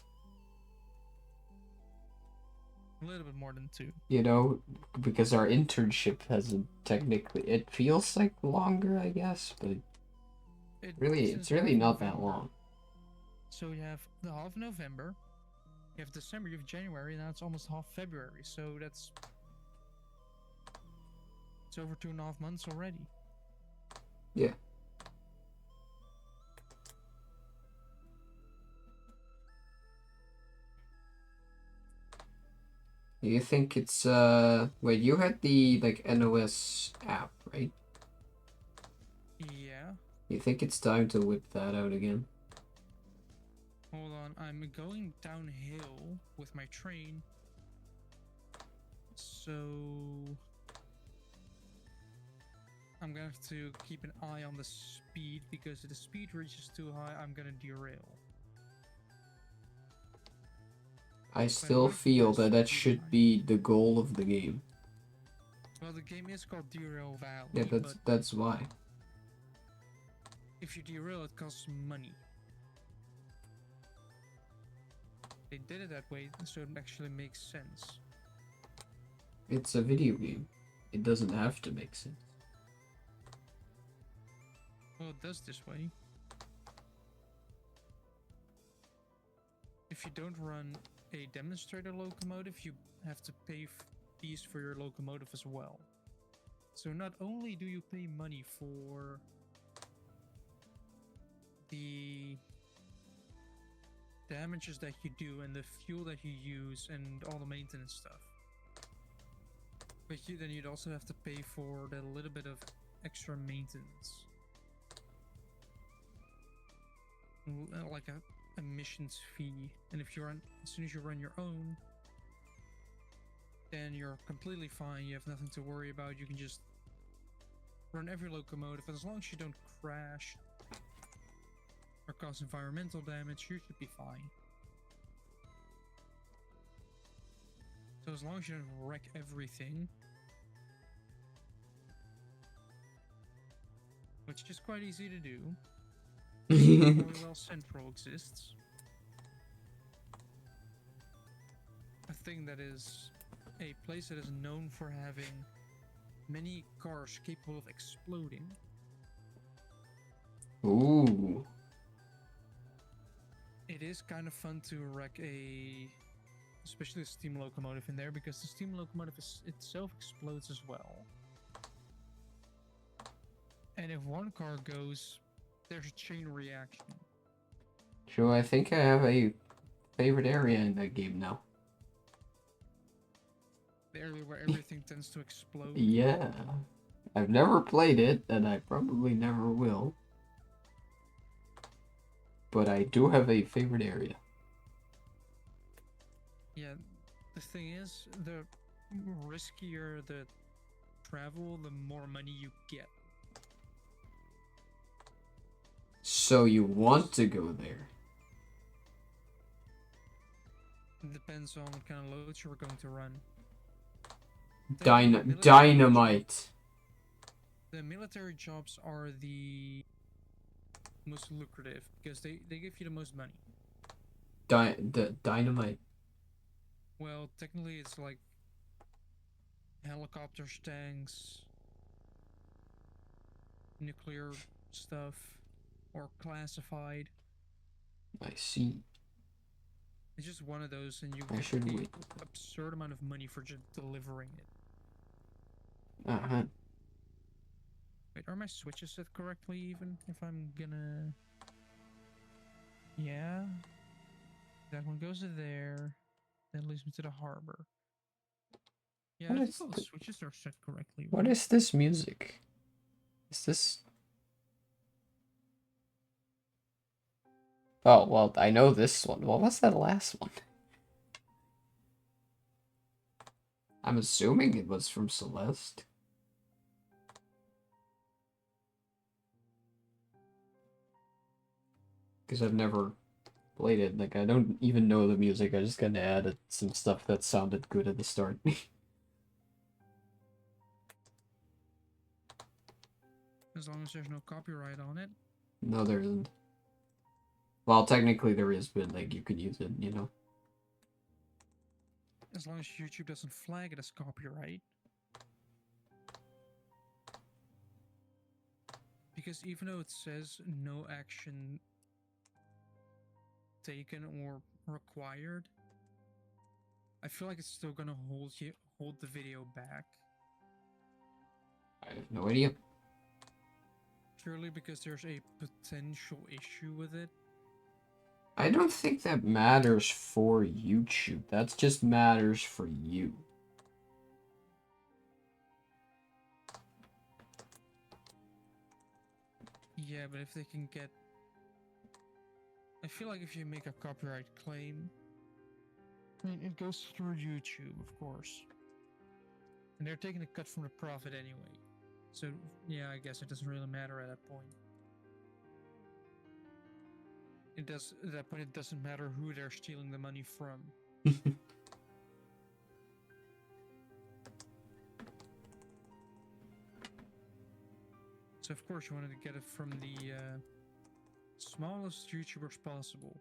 A little bit more than 2. You know, because our internship hasn't technically. It feels like longer, I guess, but it's really not that long. So you have the half of November, you have December, you have January, now it's almost half February. So it's over 2.5 months already. Yeah. You think it's wait, you had the like NOS app, right? Yeah. You think it's time to whip that out again? Hold on, I'm going downhill with my train. So I'm gonna have to keep an eye on the speed, because if the speed reaches too high, I'm gonna derail. I still feel that that should be the goal of the game. Well, the game is called Derail Valley. Yeah, that's why. If you derail, it costs money. They did it that way, so it actually makes sense. It's a video game. It doesn't have to make sense. Well, it does this way. if you don't run a demonstrator locomotive, you have to pay fees for your locomotive as well. So not only do you pay money for the damages that you do and the fuel that you use and all the maintenance stuff, but then you'd also have to pay for that little bit of extra maintenance, like a missions fee. And if you run, as soon as you run your own, then you're completely fine. You have nothing to worry about. You can just run every locomotive, and as long as you don't crash or cause environmental damage, you should be fine. So as long as you don't wreck everything, which is quite easy to do. Well, Central exists. A thing that is a place that is known for having many cars capable of exploding. Ooh. It is kind of fun to wreck especially a steam locomotive in there, because the steam locomotive itself explodes as well. And if one car goes, there's a chain reaction. Joe, I think I have a favorite area in that game now. The area where everything tends to explode. Yeah. I've never played it, and I probably never will. But I do have a favorite area. Yeah, the thing is, the riskier the travel, the more money you get. So you want to go there? It depends on what kind of loads you were going to run. Dynamite. The military jobs are the most lucrative because they give you the most money. Dynamite. Well, technically it's like helicopters, tanks, nuclear stuff, or classified. I see. It's just one of those, and you I get should an wait. absurd amount of money for just delivering it. Uh-huh. Wait, are my switches set correctly even? If I'm gonna... Yeah. That one goes to there. That leads me to the harbor. Yeah, What I think is all the switches are set correctly. What is this music? Is this... Oh, well, I know this one. What was that last one? I'm assuming it was from Celeste. Because I've never played it. Like, I don't even know the music. I just kind of added some stuff that sounded good at the start. As long as there's no copyright on it. No, there isn't. Well, technically there is, but, like, you could use it, you know? As long as YouTube doesn't flag it as copyright. Because even though it says no action taken or required, I feel like it's still gonna hold the video back. I have no idea. Purely because there's a potential issue with it. I don't think that matters for YouTube. That just matters for you. Yeah, but if they can get... I feel like if you make a copyright claim, I mean, it goes through YouTube, of course. And they're taking a cut from the profit anyway. So, yeah, I guess it doesn't really matter at that point. At that point, it doesn't matter who they're stealing the money from. So, of course, you wanted to get it from the smallest YouTubers possible.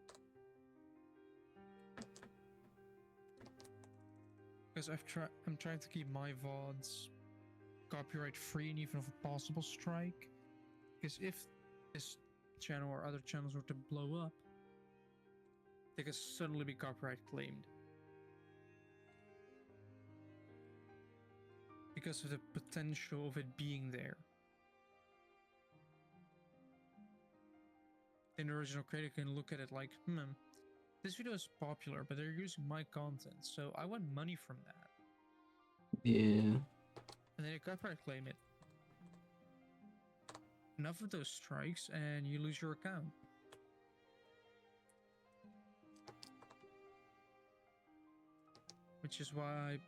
Because I'm trying to keep my VODs copyright free and even of a possible strike. Because if this channel or other channels were to blow up, they could suddenly be copyright claimed. Because of the potential of it being there. Then the original creator can look at it like, this video is popular, but they're using my content, so I want money from that. Yeah. And then they copyright claim it. Enough of those strikes, and you lose your account. Which is why,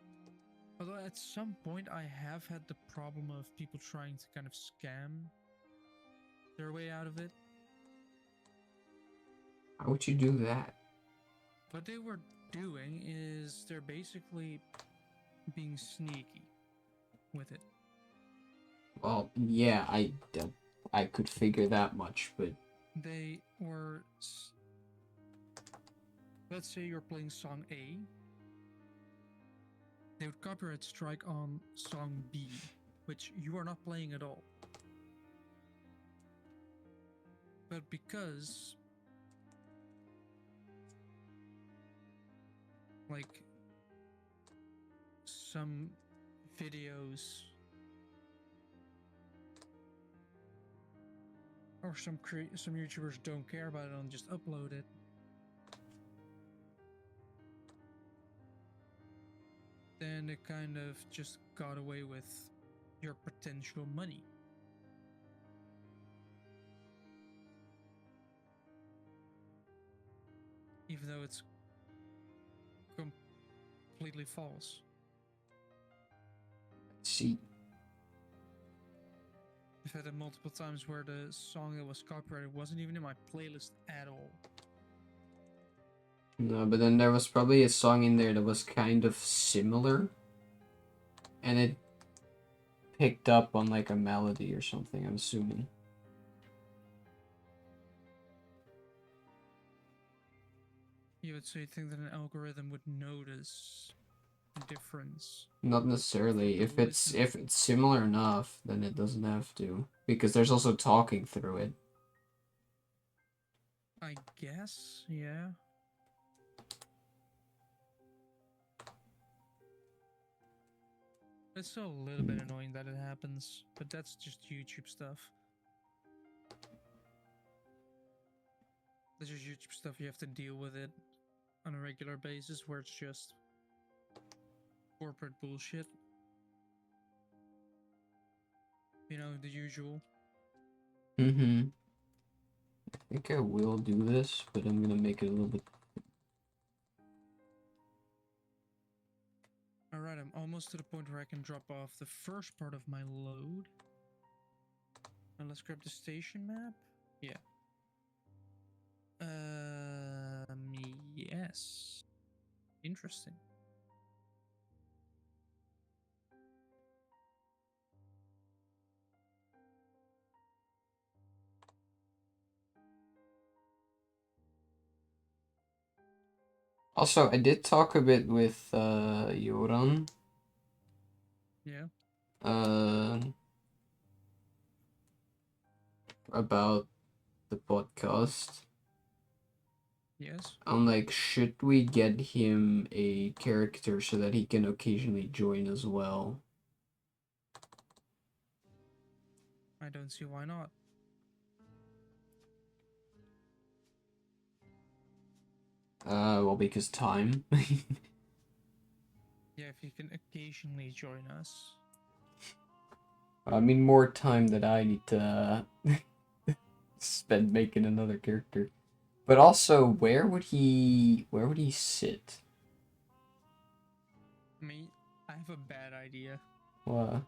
although at some point I have had the problem of people trying to kind of scam their way out of it. How would you do that? What they were doing is they're basically being sneaky with it. Well, yeah, I could figure that much, but They were, let's say you're playing song A, they would copyright strike on song B, which you are not playing at all. But because, like, some videos or some YouTubers don't care about it and just upload it, then it kind of just got away with your potential money. Even though it's completely false. see. I've had it multiple times where the song that was copyrighted wasn't even in my playlist at all. No, but then there was probably a song in there that was kind of similar. And it picked up on like a melody or something, I'm assuming. You would say think that an algorithm would notice the difference. Not necessarily. If it's similar enough, then it doesn't have to. Because there's also talking through it. I guess, yeah. It's still a little bit annoying that it happens, but that's just YouTube stuff. That's just YouTube stuff, you have to deal with it on a regular basis where it's just corporate bullshit. You know, the usual. Mm-hmm. I think I will do this, but I'm gonna make it a little bit... Alright, I'm almost to the point where I can drop off the first part of my load. Now let's grab the station map. Yeah. Yes. Interesting. Also, I did talk a bit with Joran. Yeah. About the podcast. Yes. I'm like, should we get him a character so that he can occasionally join as well? I don't see why not. Well, because time. Yeah, if you can occasionally join us. I mean, more time that I need to spend making another character. But also, where would he sit? Me, I have a bad idea. What?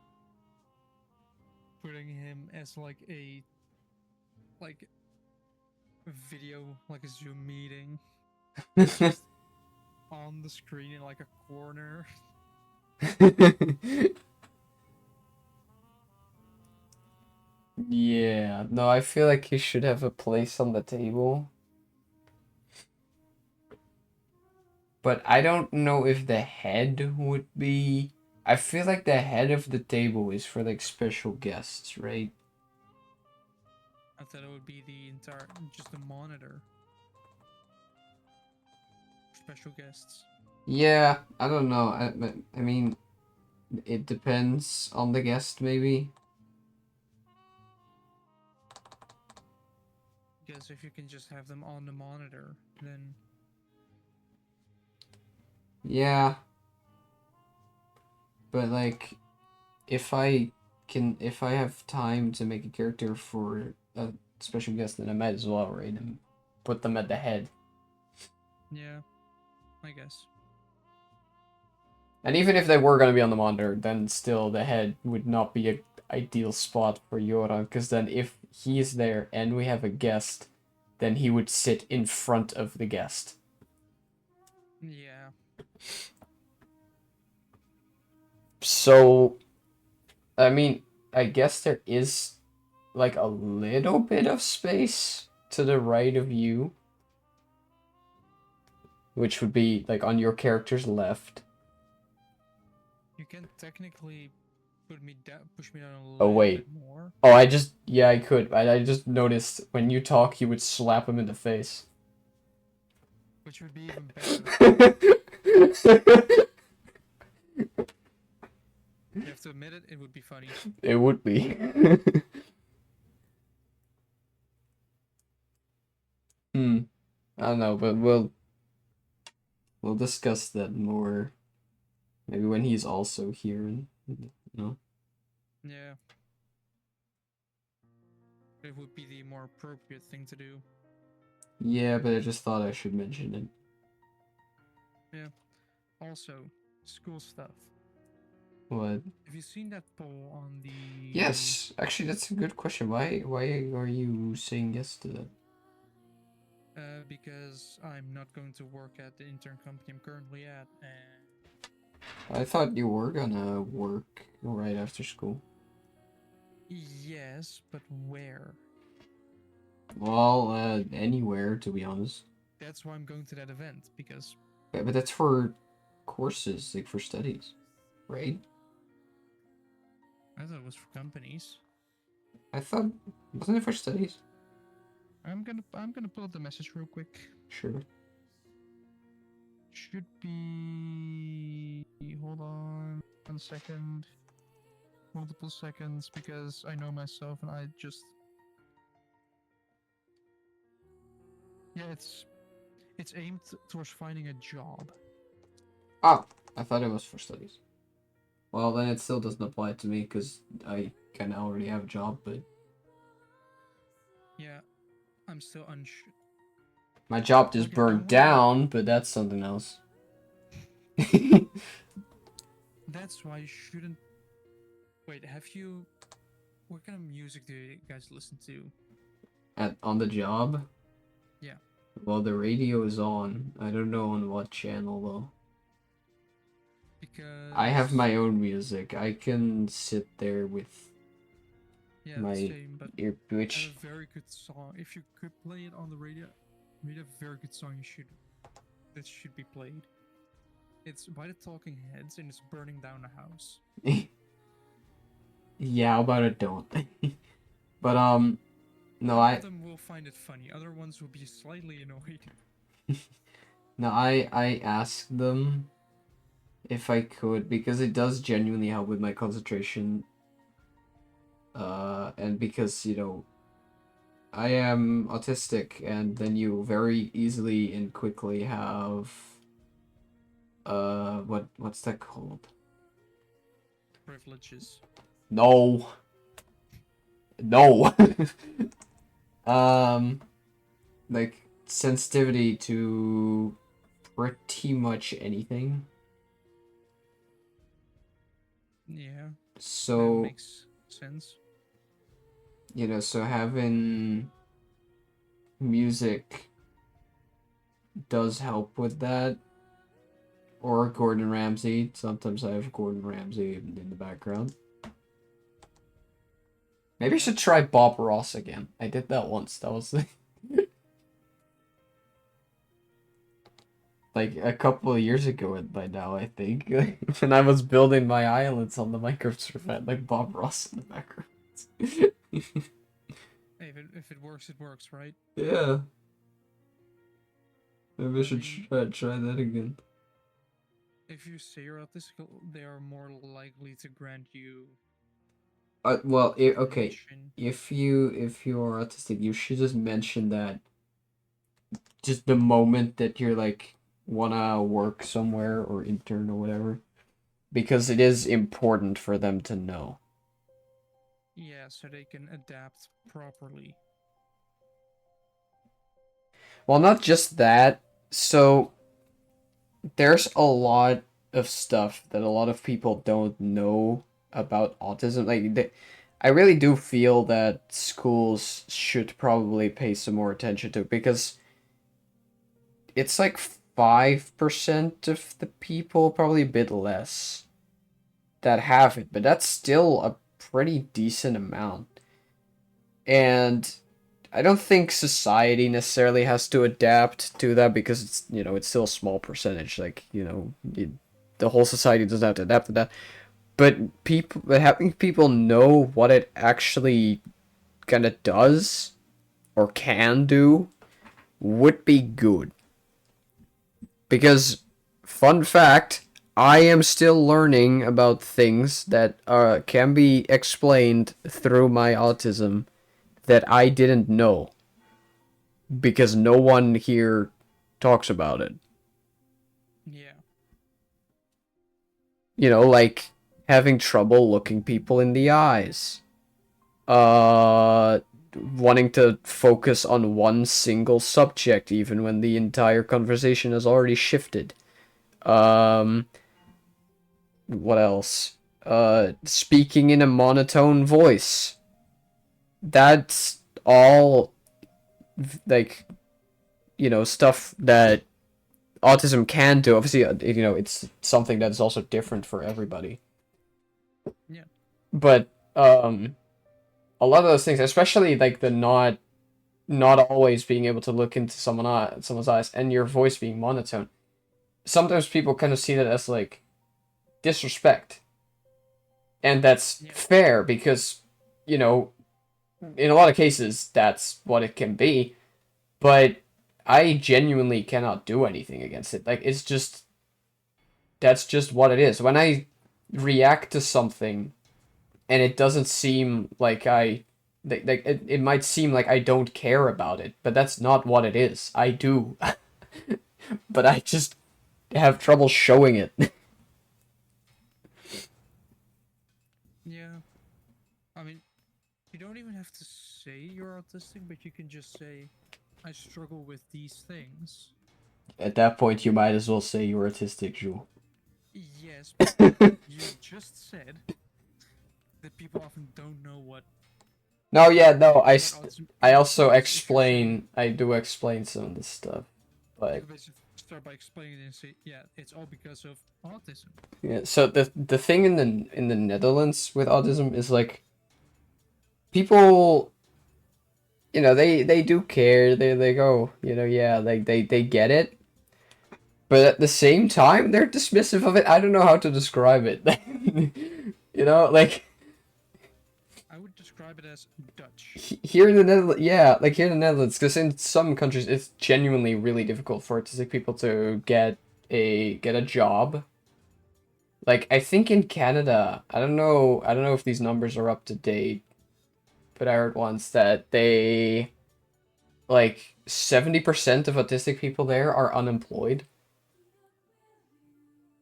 Putting him as like a video, like a Zoom meeting on the screen in like a corner. Yeah, no, I feel like he should have a place on the table. But I don't know if the head would be... I feel like the head of the table is for like special guests, right? I thought it would be the entire, just the monitor. special guests? Yeah, I don't know. I mean, it depends on the guest, maybe. Because if you can just have them on the monitor, then Yeah, but like, if I have time to make a character for a special guest, then I might as well, right? And put them at the head. yeah, I guess. And even if they were gonna be on the monitor, then still the head would not be a ideal spot for Yoran, because then if he is there and we have a guest, then he would sit in front of the guest. Yeah. So, I mean, I guess there is like a little bit of space to the right of you, which would be like on your character's left. You can technically push me down a Oh, little wait. bit more. Oh, yeah, I could. I just noticed when you talk, you would slap him in the face. Which would be even better. You have to admit it, it would be funny. It would be. I don't know, but we'll discuss that more. Maybe when he's also here, and you know. Yeah. It would be the more appropriate thing to do. Yeah, but I just thought I should mention it. Yeah. Also, school stuff. What? Have you seen that poll on the... Yes, actually, that's a good question. Why are you saying yes to that? Because I'm not going to work at the intern company I'm currently at, and I thought you were gonna work right after school. yes, but where? Well, anywhere, to be honest. That's why I'm going to that event, because Yeah, but that's for courses, like for studies, right? I thought it was for companies. I thought, wasn't it for studies? I'm gonna pull up the message real quick. Sure. Should be... Hold on 1 second. Multiple seconds, because I know myself and I just... Yeah, it's aimed towards finding a job. Ah, I thought it was for studies. Well, then it still doesn't apply to me because I kind of already have a job, but Yeah, I'm still unsure. my job just Okay, burned down, but that's something else. That's why you shouldn't... Wait, have you... What kind of music do you guys listen to? On the job? Yeah. Well, the radio is on. I don't know on what channel though. Because... I have my own music. I can sit there with my same, but ear, I which have a very good song. If you could play it on the radio, we have a very good song that should be played. It's by the Talking Heads and it's burning down a house. yeah, how about it don't. But no, Some of them will find it funny. Other ones will be slightly annoyed. no, I asked them if I could because it does genuinely help with my concentration. And because I am autistic, and then you very easily and quickly have what's that called? Privileges. No. No. Like sensitivity to pretty much anything. Yeah. So that makes sense. So having music does help with that. Or Gordon Ramsay. Sometimes I have Gordon Ramsay in the background. Maybe I should try Bob Ross again. I did that once. That was like a couple of years ago by now, I think. When I was building my islands on the Microserve, I had like Bob Ross in the background. Hey, if it works, it works, right? Yeah. Maybe I should mean, try that again. if you say you're autistic, they are more likely to grant you Well, okay. information. If you're autistic, you should just mention that just the moment that you're like wanna work somewhere or intern or whatever, because it is important for them to know. Yeah, so they can adapt properly. Well, not just that. So there's a lot of stuff that a lot of people don't know about autism. I really do feel that schools should probably pay some more attention to it because it's like 5% of the people, probably a bit less, that have it, but that's still a pretty decent amount. And I don't think society necessarily has to adapt to that because it's, it's still a small percentage. Like, the whole society doesn't have to adapt to that. But having people know what it actually kind of does or can do would be good. Because, fun fact, I am still learning about things that can be explained through my autism that I didn't know because no one here talks about it. Yeah. Like having trouble looking people in the eyes. Uh Wanting to focus on one single subject even when the entire conversation has already shifted. Um what else? Speaking in a monotone voice. That's all like stuff that autism can do. Obviously, it's something that's also different for everybody. Yeah. But a lot of those things, especially like the not always being able to look into someone's eyes and your voice being monotone. Sometimes people kind of see that as like disrespect, and that's Yeah. fair because you know in a lot of cases that's what it can be. But I genuinely cannot do anything against it. Like that's just what it is. When I react to something and it doesn't seem like it might seem like I don't care about it, but that's not what it is. I do. But I just have trouble showing it. Yeah. I mean, you don't even have to say you're autistic, but you can just say, I struggle with these things. At that point, you might as well say you're autistic, Jules. Yes, but you just said that people often don't know No, yeah, no. what autism I is. also Because if you're saying, explain. I do explain some of this stuff, you but can basically start by explaining it and say, yeah, it's all because of autism. yeah. So the thing in the Netherlands with autism is like people, they do care. They go, yeah, they get it, but at the same time they're dismissive of it. I don't know how to describe it. Like I would describe it as Dutch. here in the Netherlands, yeah, like here in the Netherlands, because in some countries it's genuinely really difficult for autistic people to get a job. Like I think in Canada, I don't know if these numbers are up to date, but I heard once that they like 70% of autistic people there are unemployed.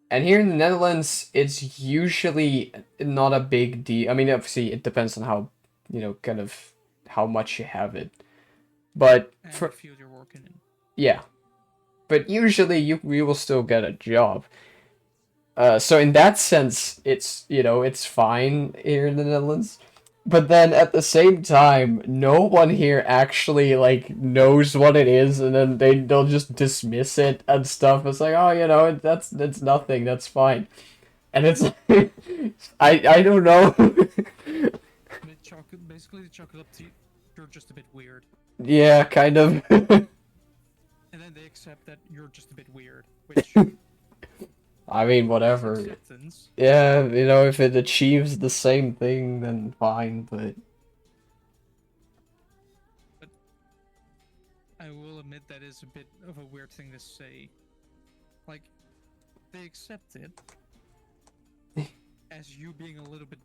And here in the Netherlands, it's usually not a big deal. I mean, obviously, it depends on how, kind of how much you have it. But And the for field you're working in. yeah, but usually you will still get a job. So in that sense, it's fine here in the Netherlands. But then at the same time, no one here actually like knows what it is, and then they'll just dismiss it and stuff. It's like, oh, that's nothing. That's fine. And it's I don't know. Basically, they chalk it up to you're just a bit weird. Yeah, kind of. And then they accept that you're just a bit weird, which I mean, is whatever. acceptance. Yeah, if it achieves the same thing, then fine. But But I I will admit that is a bit of a weird thing to say. Like, they accept it as you being a little bit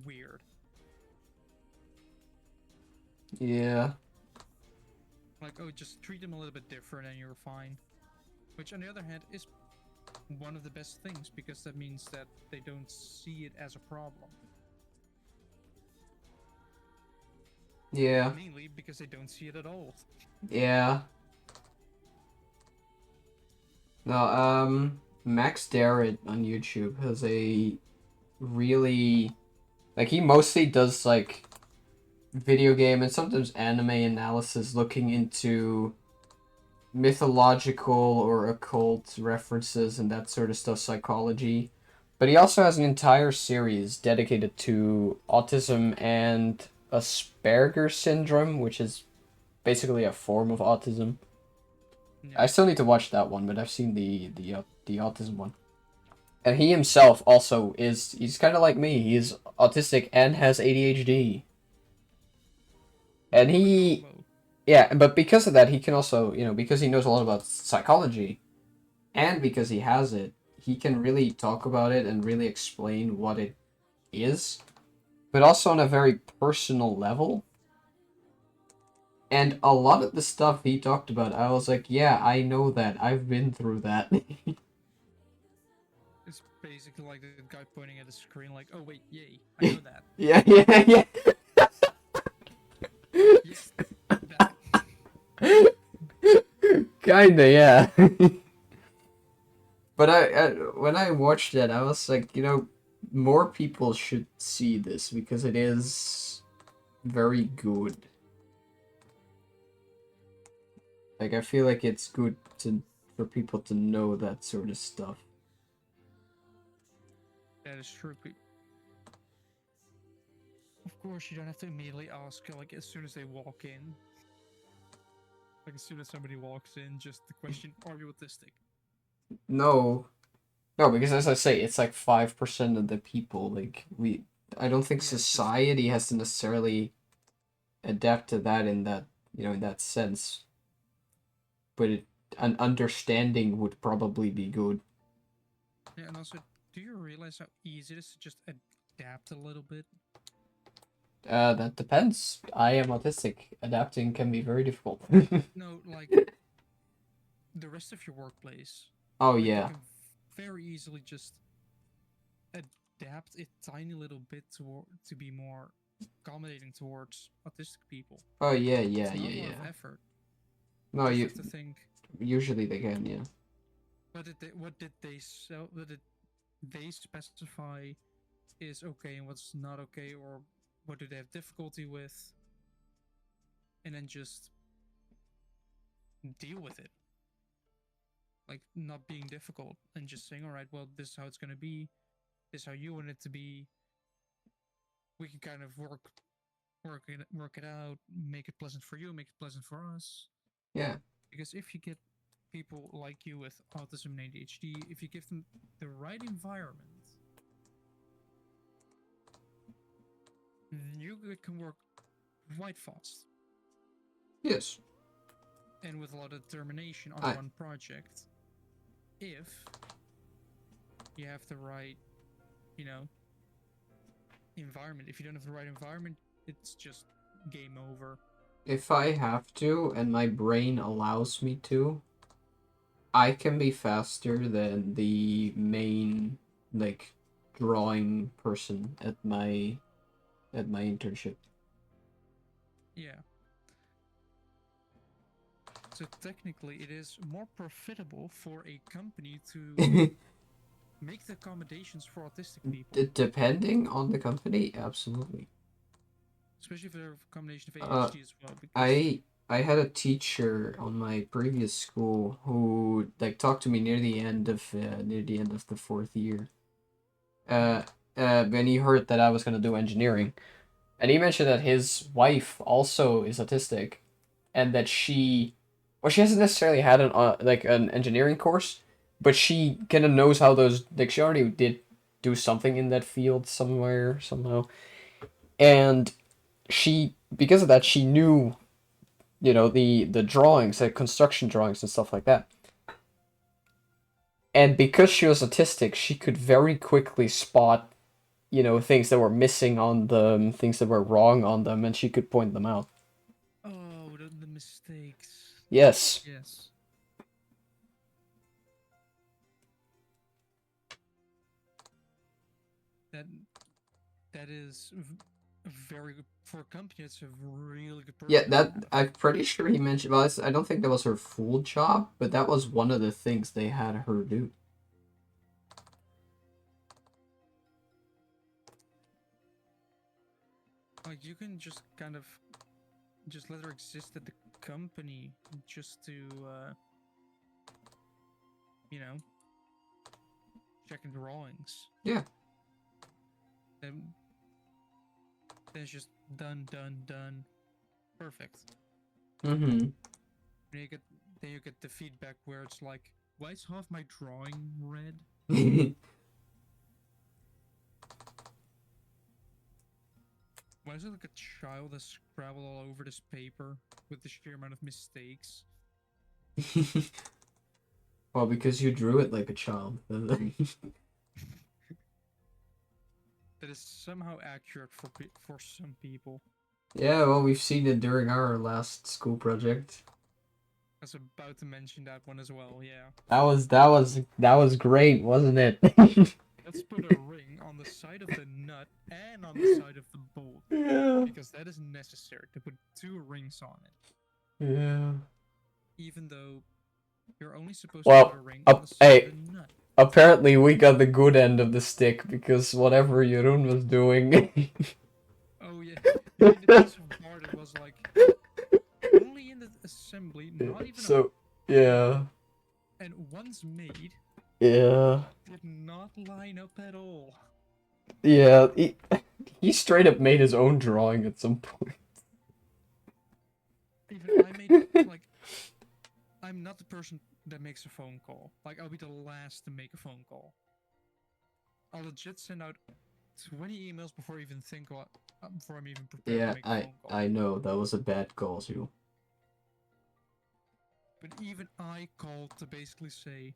weird. Yeah. Like, oh, just treat them a little bit different and you're fine. Which, on the other hand, is one of the best things because that means that they don't see it as a problem. Yeah. Mainly because they don't see it at all. Yeah. No, Max Darrett on YouTube has a really, like, he mostly does, like, video game and sometimes anime analysis looking into mythological or occult references and that sort of stuff, psychology. But he also has an entire series dedicated to autism and Asperger's syndrome, which is basically a form of autism. Yeah. I still need to watch that one, but I've seen the autism one. And he himself also he's kind of like me. He's autistic and has ADHD. And he yeah, but because of that he can also, because he knows a lot about psychology and because he has it, he can really talk about it and really explain what it is, but also on a very personal level. And a lot of the stuff he talked about, I was like, yeah, I know that. I've been through that. It's basically like the guy pointing at the screen like, oh wait, yay, I know that. Yeah, yeah, yeah. Yes, that. Kinda, yeah. But when I watched it, I was like, more people should see this because it is very good. Like, I feel like it's good for people to know that sort of stuff. That is true. Of course, you don't have to immediately ask, like, as soon as they walk in. Like, as soon as somebody walks in, just the question, are you autistic? No. No, because as I say, it's like 5% of the people. Like, I don't think Yeah, it's just society has to necessarily adapt to that in that sense. But an understanding would probably be good. yeah, and also, do you realize how easy it is to just adapt a little bit? That depends. I am autistic. Adapting can be very difficult. No, like the rest of your workplace. Oh Like you yeah. can very easily just adapt a tiny little bit to be more accommodating towards autistic people. Oh yeah, It's yeah, not yeah, a lot of yeah. effort. No, Just you have to think. usually they can, yeah. What did they specify is okay and what's not okay, or what do they have difficulty with, and then just deal with it. Like not being difficult and just saying, all right, well, this is how it's gonna be. This is how you want it to be. We can kind of work it out, make it pleasant for you, make it pleasant for us. Yeah. Because if you get people like you with autism and ADHD, if you give them the right environment, you can work quite fast Yes. and with a lot of determination on I one project. If you have the right, you know, environment. If you don't have the right environment, it's just game over. If I have to and my brain allows me to, I can be faster than the main like drawing person at my internship. Yeah. So technically, it is more profitable for a company to make the accommodations for autistic people, Depending on the company, absolutely. especially if they're a combination of Uh, ADHD as well. Because I had a teacher on my previous school who like talked to me near the end of the fourth year. yeah, Uh, when he heard that I was gonna do engineering, and he mentioned that his wife also is autistic, and that she hasn't necessarily had an engineering course, but she kind of knows how those like she already did do something in that field somewhere somehow, and she because of that she knew you know, the drawings, like construction drawings and stuff like that. And because she was autistic, she could very quickly spot, you know, things that were missing on them, things that were wrong on them, and she could point them out. Oh, the mistakes. Yes. Yes. That that is very good for a company. It's a really good Yeah, person to that have. I'm pretty sure he mentioned. Well, I don't think that was her full job, but that was one of the things they had her do. Like you can just kind of just let her exist at the company just to you know, checking drawings. Yeah. Then it's just done, done, done. Perfect. Mm-hmm. Then you get the feedback where it's like, why is half my drawing red? Why is it like a child has scrabbled all over this paper with the sheer amount of mistakes? Well, because you drew it like a child. That is somehow accurate for some people. Yeah, well, we've seen it during our last school project. I was about to mention that one as well. Yeah. That was great, wasn't it? Let's put a ring on the side of the nut and on the side of the bolt. Yeah. Because that is necessary to put 2 rings on it. Yeah. Even though you're only supposed to put Well, a ring on the side hey, of the nut. apparently we got the good end of the stick because whatever Jeroen was doing. Oh yeah, you mean the piece of board that was like only in the assembly, not even So, yeah. and once made, Yeah. did not line up at all. Yeah. He straight up made his own drawing at some point. Even I made like I'm not the person that makes a phone call. Like I'll be the last to make a phone call. I'll legit send out 20 emails before I even think what before I'm even prepared to Yeah, make a phone call. I know that was a bad call too. But even I called to basically say,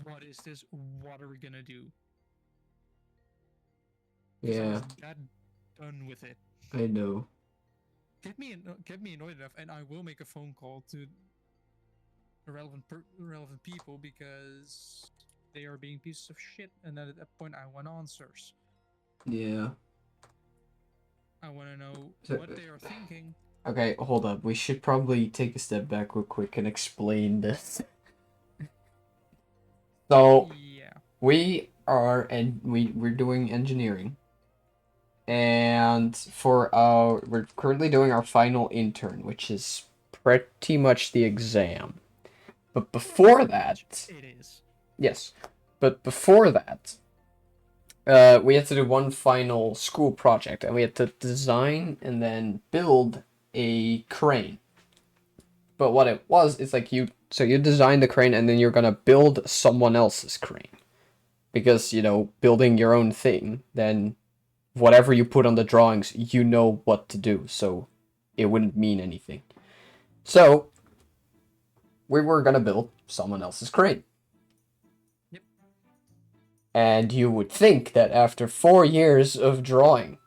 what is this? What are we gonna do? Because I Yeah, was that done with it. I know. Get me annoyed enough, and I will make a phone call to the relevant people because they are being pieces of shit. And then at that point, I want answers. Yeah. I want to know So, what they are thinking. okay, hold up. We should probably take a step back real quick and explain this. So, Yeah. we're doing engineering. And we're currently doing our final intern, which is pretty much the exam. But before that, It is. yes, but before that, we had to do one final school project, and we had to design and then build a crane. But what it was, it's like you design the crane, and then you're gonna build someone else's crane, because you know building your own thing, then whatever you put on the drawings, you know what to do, so it wouldn't mean anything. So we were gonna build someone else's crane. Yep. And you would think that after 4 years of drawing,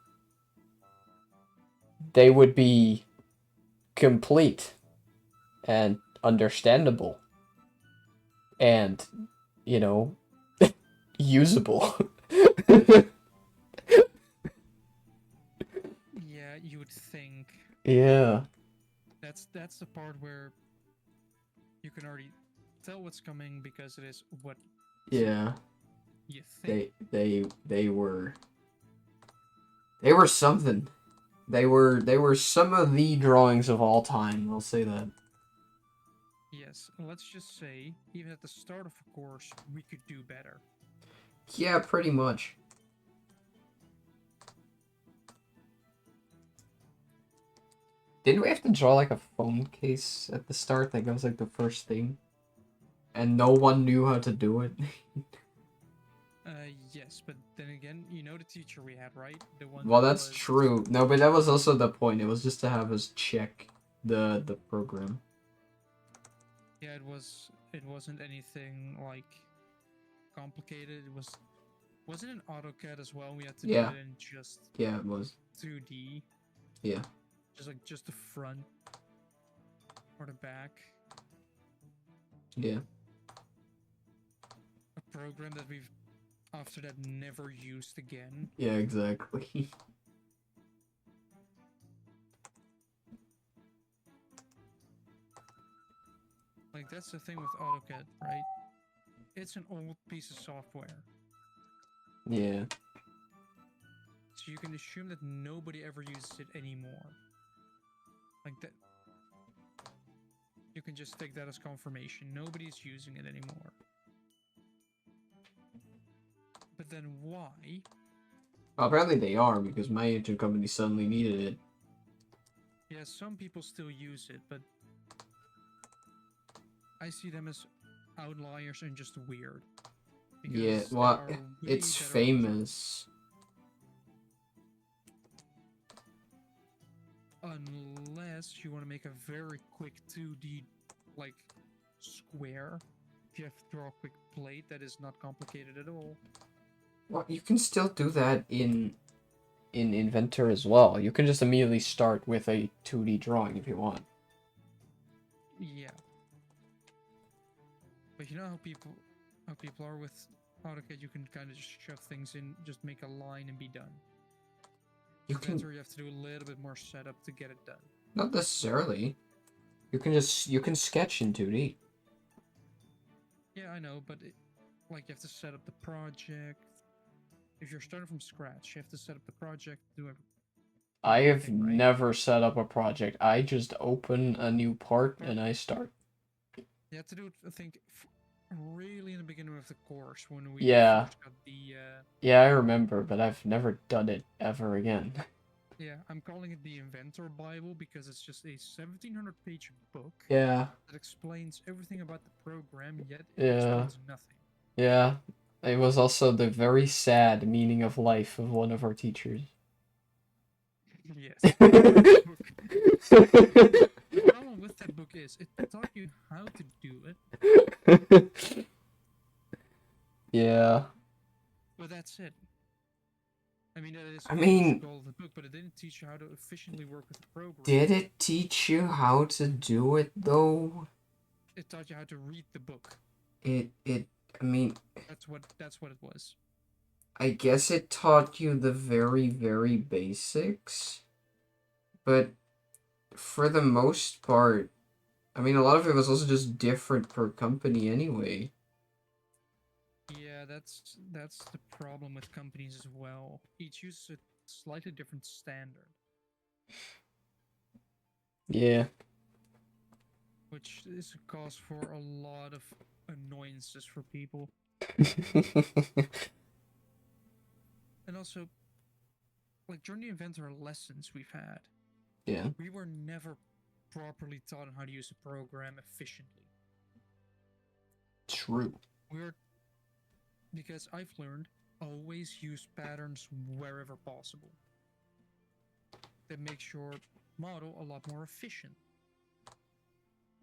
they would be complete and understandable and, you know, usable. Yeah, you would think. Yeah. That's the part where you can already tell what's coming because it is what Yeah. you think. They were something. They were some of the drawings of all time, I'll say that. Yes, let's just say, even at the start of a course, we could do better. Yeah, pretty much. Didn't we have to draw like a phone case at the start? Like that was like the first thing. And no one knew how to do it. Yes, but then again, you know the teacher we had, right? The one Well, that that's was... true. No, but that was also the point. It was just to have us check. the program. Yeah, it was. It wasn't anything like complicated. It was. Was it in AutoCAD as well? We had to do Yeah. it in just Yeah, it was. 2D, Yeah. just the front or the back. Yeah. A program that we've after that never used again. Yeah, exactly. Like that's the thing with AutoCAD, right? It's an old piece of software. Yeah. So you can assume that nobody ever uses it anymore. Like that you can just take that as confirmation. Nobody's using it anymore. But then why? Well, apparently they are, because my agent company suddenly needed it. Yeah, some people still use it, but I see them as outliers and just weird. Yeah, Because there well, are it's ways that are famous. unless you want to make a very quick 2D like square. If you have to draw a quick plate that is not complicated at all. Well, you can still do that in Inventor as well. You can just immediately start with a 2D drawing if you want. Yeah. But you know how people are with AutoCAD, you can kind of just shove things in, just make a line and be done. You can Inventor, you have to do a little bit more setup to get it done. not necessarily. You can sketch in 2D. Yeah, I know, but like you have to set up the project. If you're starting from scratch, you have to set up the project, do I have everything, right? never set up a project. I just open a new part Well, and I start. you have to do it, I think, really in the beginning of the course when we Yeah. first got the. Yeah, I remember, but I've never done it ever again. Yeah, I'm calling it the Inventor Bible because it's just a 1,700-page book Yeah. that explains everything about the program, yet it Yeah. explains nothing. Yeah. It was also the very sad meaning of life of one of our teachers. Yes. That book. The problem with that book is it taught you how to do it, Yeah. but that's it. I mean, that is I of course the mean, goal of the book, but it didn't teach you how to efficiently work with the program. did it teach you how to do it though? It taught you how to read the book. I mean, That's what it was. I guess it taught you the very, very basics. But for the most part, I mean, a lot of it was also just different per company anyway. Yeah, that's the problem with companies as well. Each uses a slightly different standard, Yeah. which is a cause for a lot of annoyances for people. And also, like during the Inventor lessons we've had, Yeah. we were never properly taught on how to use a program efficiently. True. We're because I've learned always use patterns wherever possible. That makes your model a lot more efficient.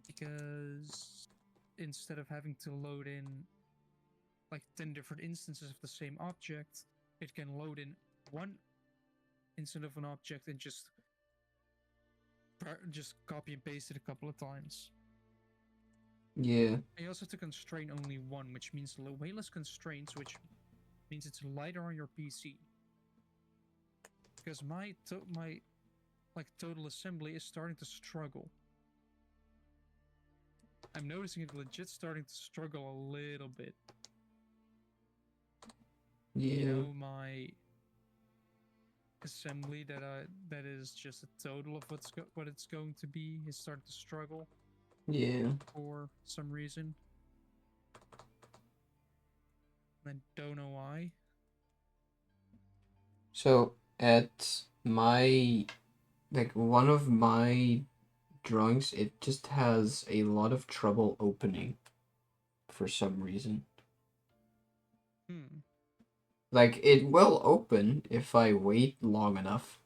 Because instead of having to load in like 10 different instances of the same object, it can load in one instance of an object and just copy and paste it a couple of times. Yeah. And you also have to constrain only one, which means way less constraints, which means it's lighter on your PC. Because my like total assembly is starting to struggle. I'm noticing it legit starting to struggle a little bit. Yeah. You know, my assembly that is just a total of what it's going to be is starting to struggle. Yeah. For some reason. I don't know why. So at my like one of my drawings, it just has a lot of trouble opening for some reason. Like it will open if I wait long enough.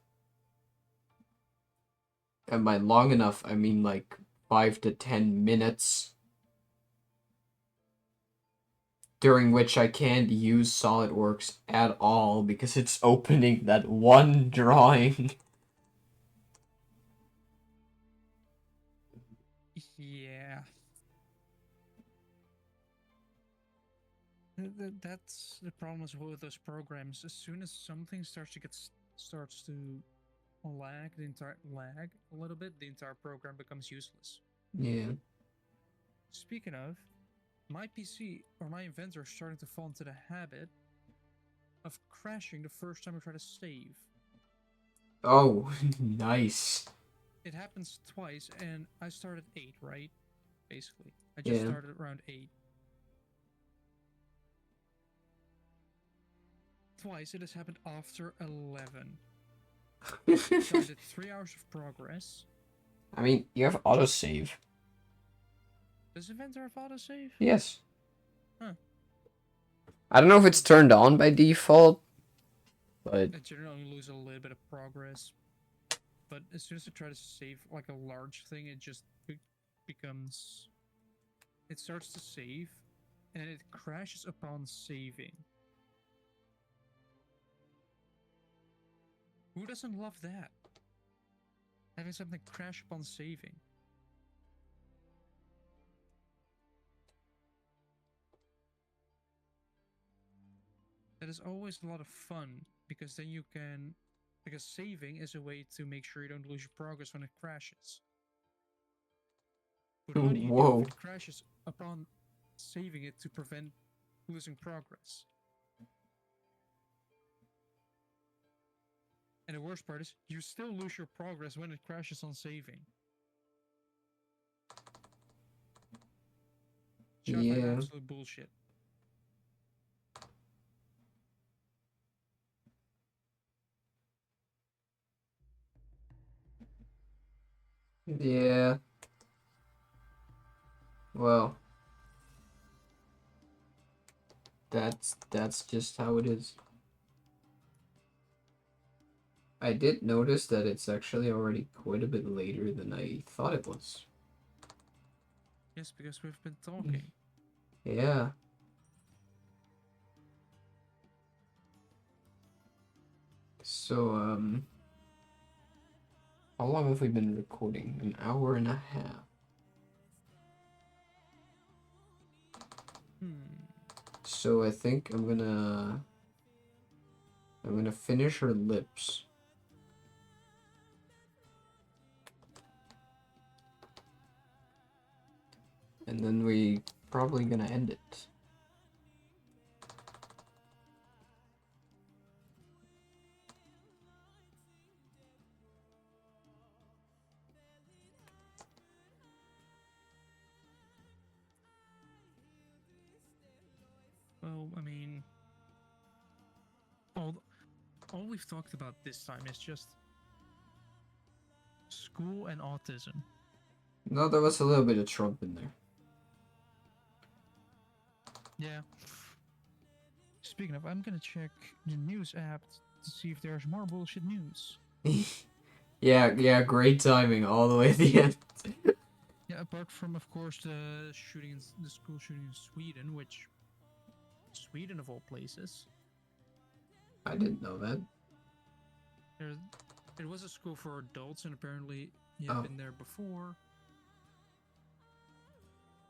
And by long enough, I mean like 5 to 10 minutes, during which I can't use SolidWorks at all because it's opening that one drawing. Yeah. That's the problem as well with those programs. As soon as something starts to lag a little bit, the entire program becomes useless. Yeah. Speaking of, my PC or my inventor are starting to fall into the habit of crashing the first time I try to save. Oh, nice. It happens twice, and I started 8, right? Basically, I just Yeah. started around 8. Twice it has happened after 11. So I did 3 hours of progress. I mean, you have autosave. Does inventor have autosave? Yes. Huh. I don't know if it's turned on by default, but I generally lose a little bit of progress, but as soon as I try to save like a large thing, it just becomes. It starts to save, and it crashes upon saving. Who doesn't love that? Having something crash upon saving. That is always a lot of fun because then you can. Because saving is a way to make sure you don't lose your progress when it crashes. But how do you do if whoa. it crashes upon saving it to prevent losing progress? And the worst part is, you still lose your progress when it crashes on saving. Which I find Yeah. absolute bullshit. Yeah. Well, that's just how it is. I did notice that it's actually already quite a bit later than I thought it was. Yes, because we've been talking. Yeah. So, how long have we been recording? An hour and a half. So I think I'm gonna finish her lips. And then we probably gonna end it. Well, I mean, all we've talked about this time is just school and autism. No, there was a little bit of Trump in there. Yeah. Speaking of, I'm gonna check the news app to see if there's more bullshit news. Yeah, great timing all the way at the end. Yeah, apart from, of course, the school shooting in Sweden, which Sweden of all places. I didn't know that. It was a school for adults, and apparently he had been there before.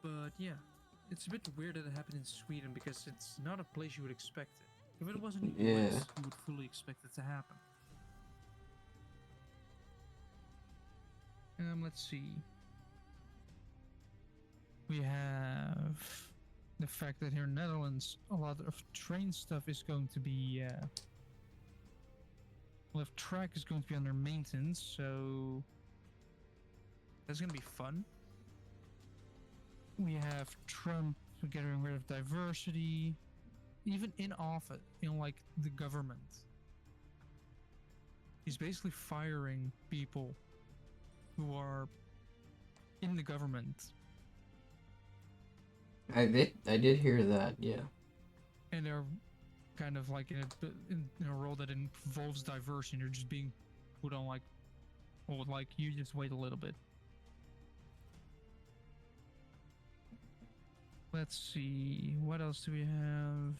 But yeah, it's a bit weird that it happened in Sweden because it's not a place you would expect it. If it was in the US, you would fully expect it to happen. Let's see. We have the fact that here in Netherlands, a lot of train stuff is going to be. Well, if track is going to be under maintenance, so that's going to be fun. We have Trump getting rid of diversity, even in office, in like the government. He's basically firing people who are in the government. I did hear that, yeah. And they're kind of like in a role that involves diversity, and they're just being put on like Or like you just wait a little bit. Let's see, what else do we have?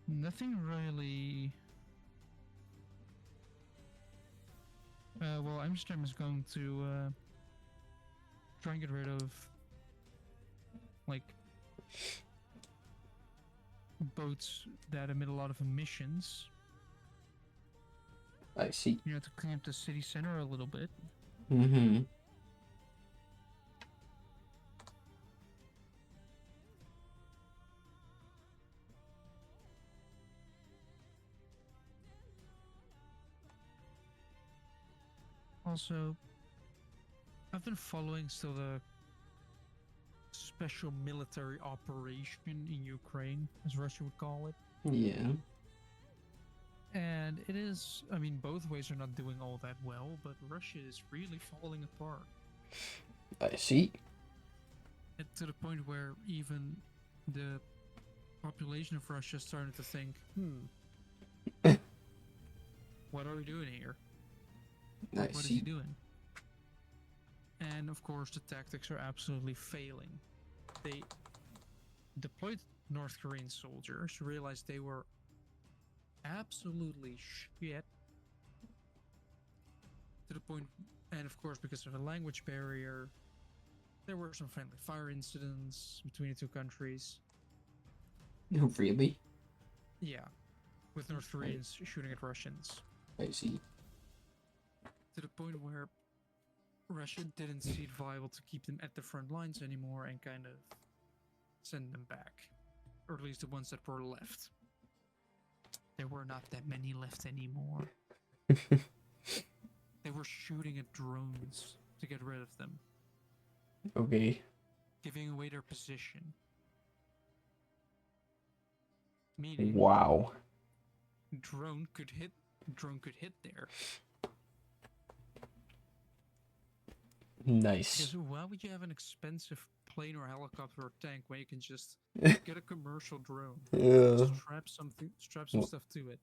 Nothing really. Well, Amsterdam is going to try and get rid of like boats that emit a lot of emissions. I see. You know, to clean up the city center a little bit. Mm-hmm. Also, I've been following still the special military operation in Ukraine, as Russia would call it. Yeah. And it is, I mean, both ways are not doing all that well, but Russia is really falling apart. I see. And to the point where even the population of Russia is starting to think, what are we doing here? I What is see. he doing? And of course, the tactics are absolutely failing. They deployed North Korean soldiers, realized they were absolutely shit. To the point, and of course, because of a language barrier, there were some friendly fire incidents between the two countries. Really? Yeah, with North Koreans shooting at Russians. I see. To the point where Russia didn't see it viable to keep them at the front lines anymore and kind of send them back. Or at least the ones that were left. There were not that many left anymore. They were shooting at drones to get rid of them, Okay. giving away their position. Meaning, Wow. drone could hit there. Nice. Because why would you have an expensive plane or helicopter or tank when you can just get a commercial drone, strap some stuff to it?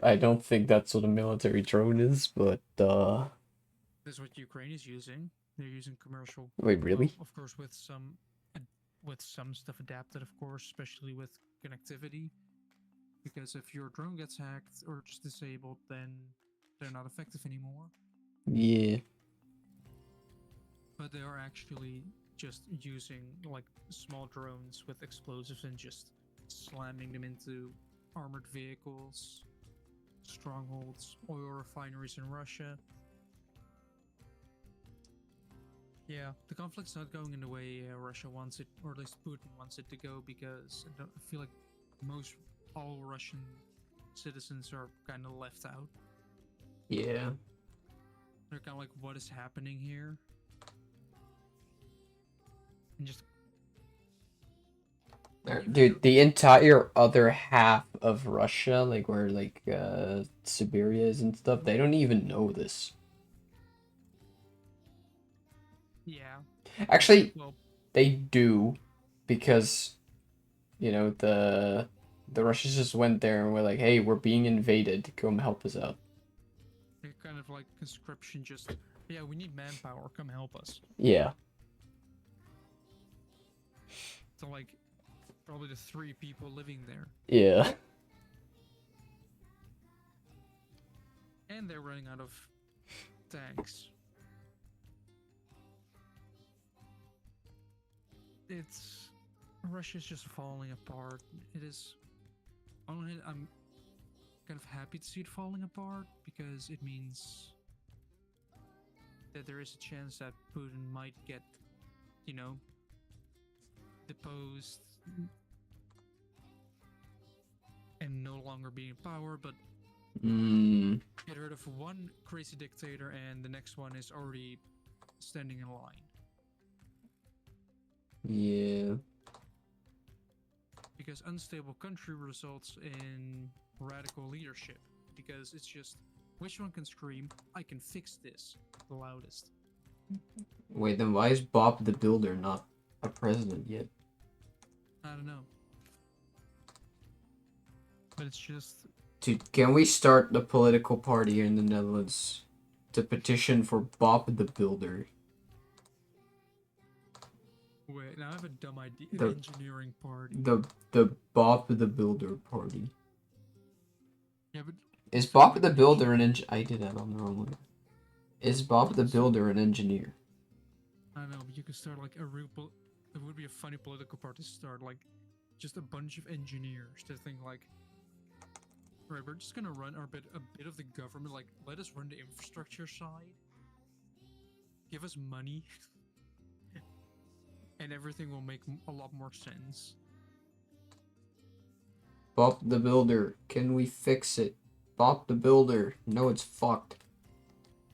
I don't think that's what a military drone is, but That's what Ukraine is using. They're using commercial. wait, really? Well, of course, with some stuff adapted, of course, especially with connectivity. Because if your drone gets hacked or just disabled, then they're not effective anymore. Yeah. But they are actually just using like small drones with explosives and just slamming them into armored vehicles, strongholds, oil refineries in Russia. Yeah, the conflict's not going in the way Russia wants it, or at least Putin wants it to go, because I feel like all Russian citizens are kind of left out. Yeah. They're kind of like, what is happening here? And just... Dude, the entire other half of Russia, like where like Siberia is and stuff, they don't even know this. Yeah. Actually, Well, they do, because you know the Russians just went there and were like, "Hey, we're being invaded. Come help us out." they're kind of like conscription, just, yeah, we need manpower, come help us. Yeah. So like, probably the 3 people living there. Yeah. And they're running out of tanks. Russia's just falling apart. It is, I'm kind of happy to see it falling apart, because it means that there is a chance that Putin might get, deposed and no longer be in power, but get rid of one crazy dictator and the next one is already standing in line. Yeah. Because unstable country results in radical leadership. Because it's just, which one can scream, I can fix this, the loudest. Wait, then why is Bob the Builder not a president yet? I don't know. but it's just Dude, can we start the political party here in the Netherlands to petition for Bob the Builder? wait. Now I have a dumb idea. An The- engineering party. The Bob the Builder party. Yeah, but Is so Bob like the Builder an I did that on the wrong way. Is Bob the Builder an engineer? I don't know, but you could start like a real. It would be a funny political party to start, like just a bunch of engineers that think like, right, we're just gonna run a bit of the government. Like, let us run the infrastructure side. Give us money, and everything will make a lot more sense. Bob the Builder, can we fix it? Bob the Builder, no, it's fucked.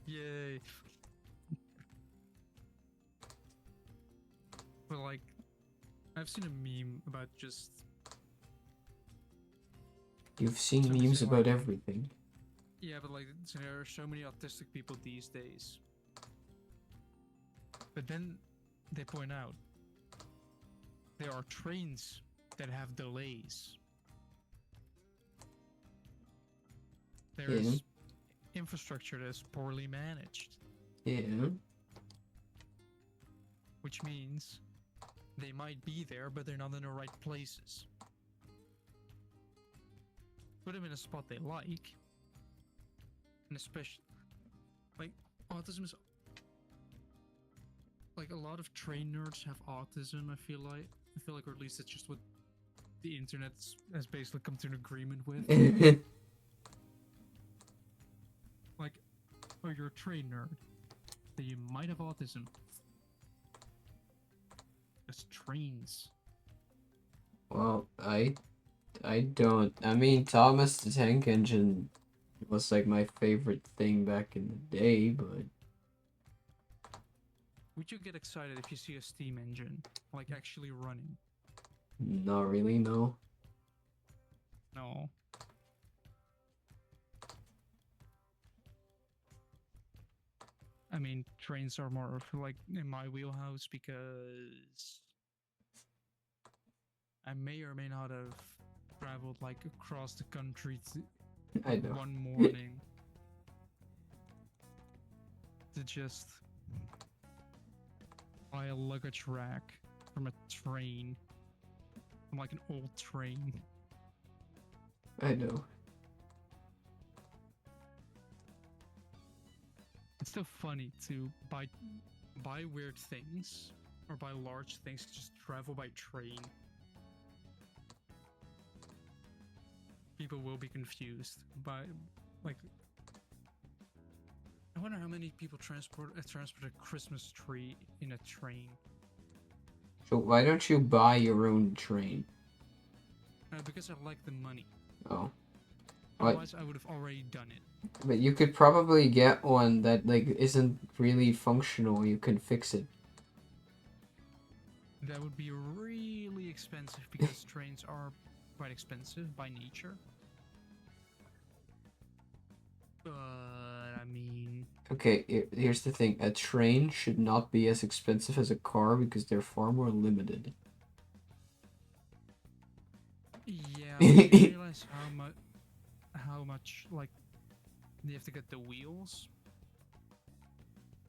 Yay! But like, I've seen a meme about just. You've seen Somebody memes say, about like- everything. Yeah, but like, so there are so many autistic people these days. But then they point out there are trains that have delays. There Yeah. is infrastructure that is poorly managed, Yeah. which means they might be there, but they're not in the right places. Put them in a spot they like, and especially, like, autism is like a lot of train nerds have autism. I feel like, or at least it's just what the internet has basically come to an agreement with. Like, oh, you're a train nerd, then you might have autism. Just trains. Well, I don't. I mean, Thomas the Tank Engine was like my favorite thing back in the day, but Would you get excited if you see a steam engine, like, actually running? not really, no. No. I mean, trains are more of like in my wheelhouse because I may or may not have traveled like across the country I know. one morning to just buy a luggage rack from a train, from like an old train. I know. It's still funny to buy weird things or buy large things, just travel by train. People will be confused by, like, I wonder how many people transport a Christmas tree in a train. So why don't you buy your own train? Because I like the money. Oh. What? Otherwise, I would have already done it. But you could probably get one that like isn't really functional. You can fix it. That would be really expensive because trains are quite expensive by nature. But I mean, Okay, here's the thing. A train should not be as expensive as a car because they're far more limited. yeah, but you realize how much like you have to get the wheels.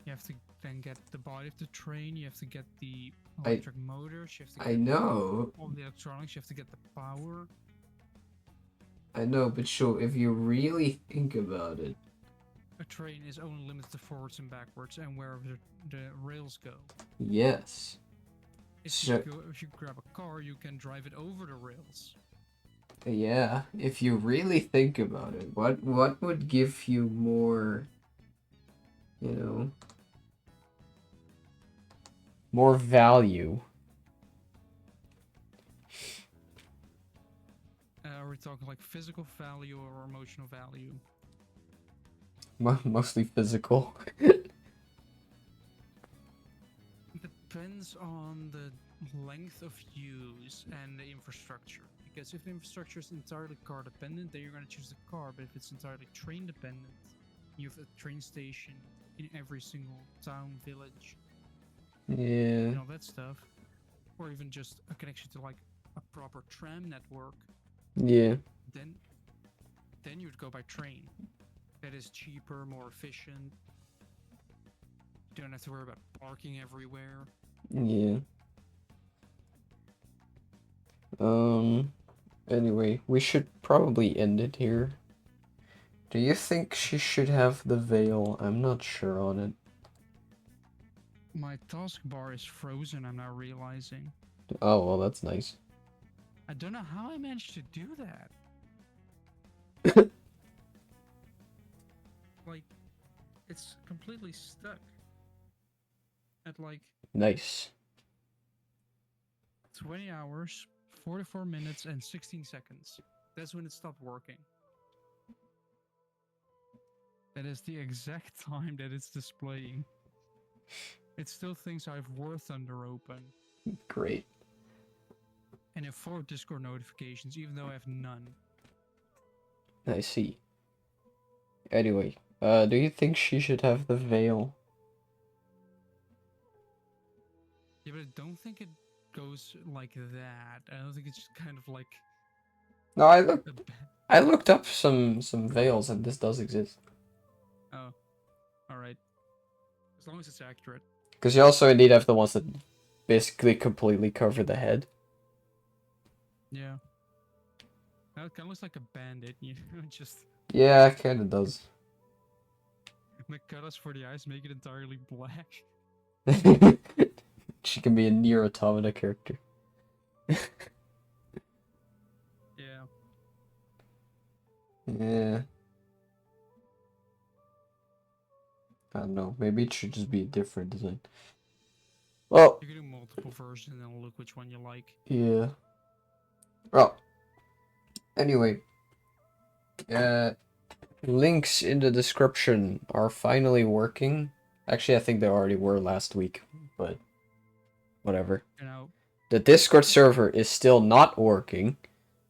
You have to then get the body of the train. You have to get the electric motors. You have to get I know. all the electronics. You have to get the power. I know, but sure, if you really think about it. A train is only limited to forwards and backwards and wherever the rails go. Yes. If you grab a car, you can drive it over the rails. Yeah, if you really think about it, what would give you more, you know, more value? Are we talking like physical value or emotional value? Mostly physical. It depends on the length of use and the infrastructure. Because if the infrastructure is entirely car dependent, then you're going to choose the car. But if it's entirely train dependent, you have a train station in every single town, village, Yeah. and all that stuff. Or even just a connection to like a proper tram network. Yeah. Then to go by train. That is cheaper, more efficient. You don't have to worry about parking everywhere. Yeah. Anyway, we should probably end it here. Do you think she should have the veil? I'm not sure on it. My taskbar is frozen, I'm now realizing. Oh, well, that's nice. I don't know how I managed to do that. Like, it's completely stuck. At like Nice. 20 hours, 44 minutes, and 16 seconds. That's when it stopped working. That is the exact time that it's displaying. It still thinks I have War Thunder open. Great. And have 4 Discord notifications, even though I have none. I see. Anyway, do you think she should have the veil? Yeah, but I don't think it goes like that. I don't think it's just kind of like No, a I looked up some veils and this does exist. Oh, all right. As long as it's accurate. Because you also indeed have the ones that basically completely cover the head. Yeah. Now it kind of looks like a bandit, you know, just Yeah, it kind of does. the colors for the eyes make it entirely black. She can be a Nier Automata character. Yeah. Yeah. I don't know. Maybe it should just be a different design. Well, You can do multiple versions and then look which one you like. yeah. Well, anyway. Links in the description are finally working. Actually, I think they already were last week, but whatever. You know, The Discord server is still not working.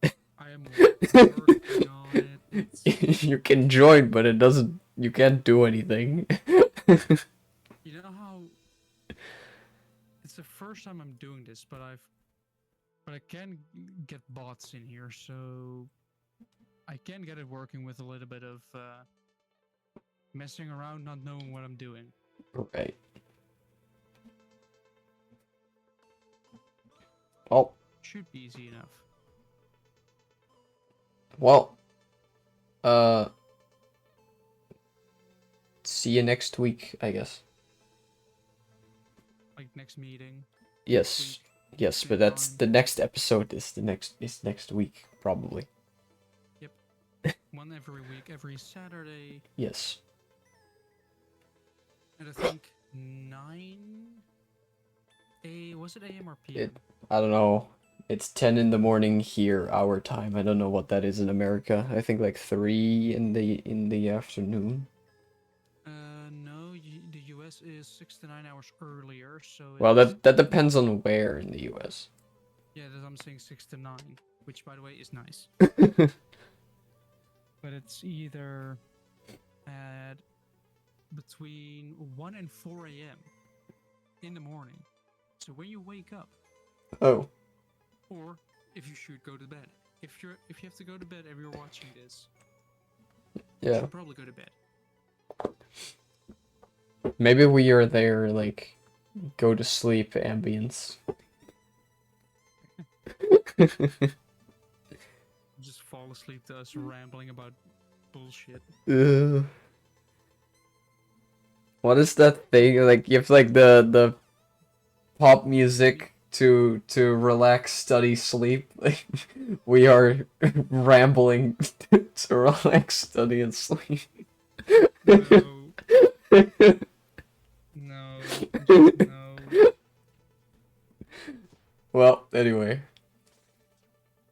I am working on it. You can join, but it doesn't. You can't do anything. You know how it's the first time I'm doing this, but I can get bots in here, so I can get it working with a little bit of messing around, not knowing what I'm doing. Right. Oh. Should be easy enough. Well. See you next week, I guess. Like next meeting. Yes. Yes, but that's the next episode is next week, probably. Yep. One every week, every Saturday. Yes. And I think 9 was it AM or PM? I don't know. It's 10 in the morning here, our time. I don't know what that is in America. I think like 3 in the afternoon. No, the US is 6 to 9 hours earlier, so Well, that depends on where in the US. Yeah, I'm saying 6 to 9, which by the way is nice. But it's either at between 1 and 4 a.m. in the morning. So when you wake up. Oh. Or if you should go to bed. If you have to go to bed and you're watching this, yeah, you should probably go to bed. Maybe we are there, like, go to sleep ambience. Just fall asleep to us rambling about bullshit. What is that thing? Like, you have like the pop music to relax, study, sleep. Like, we are rambling to relax, study, and sleep. No. No. Just no. Well, anyway.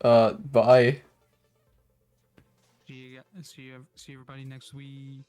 Bye. See everybody next week.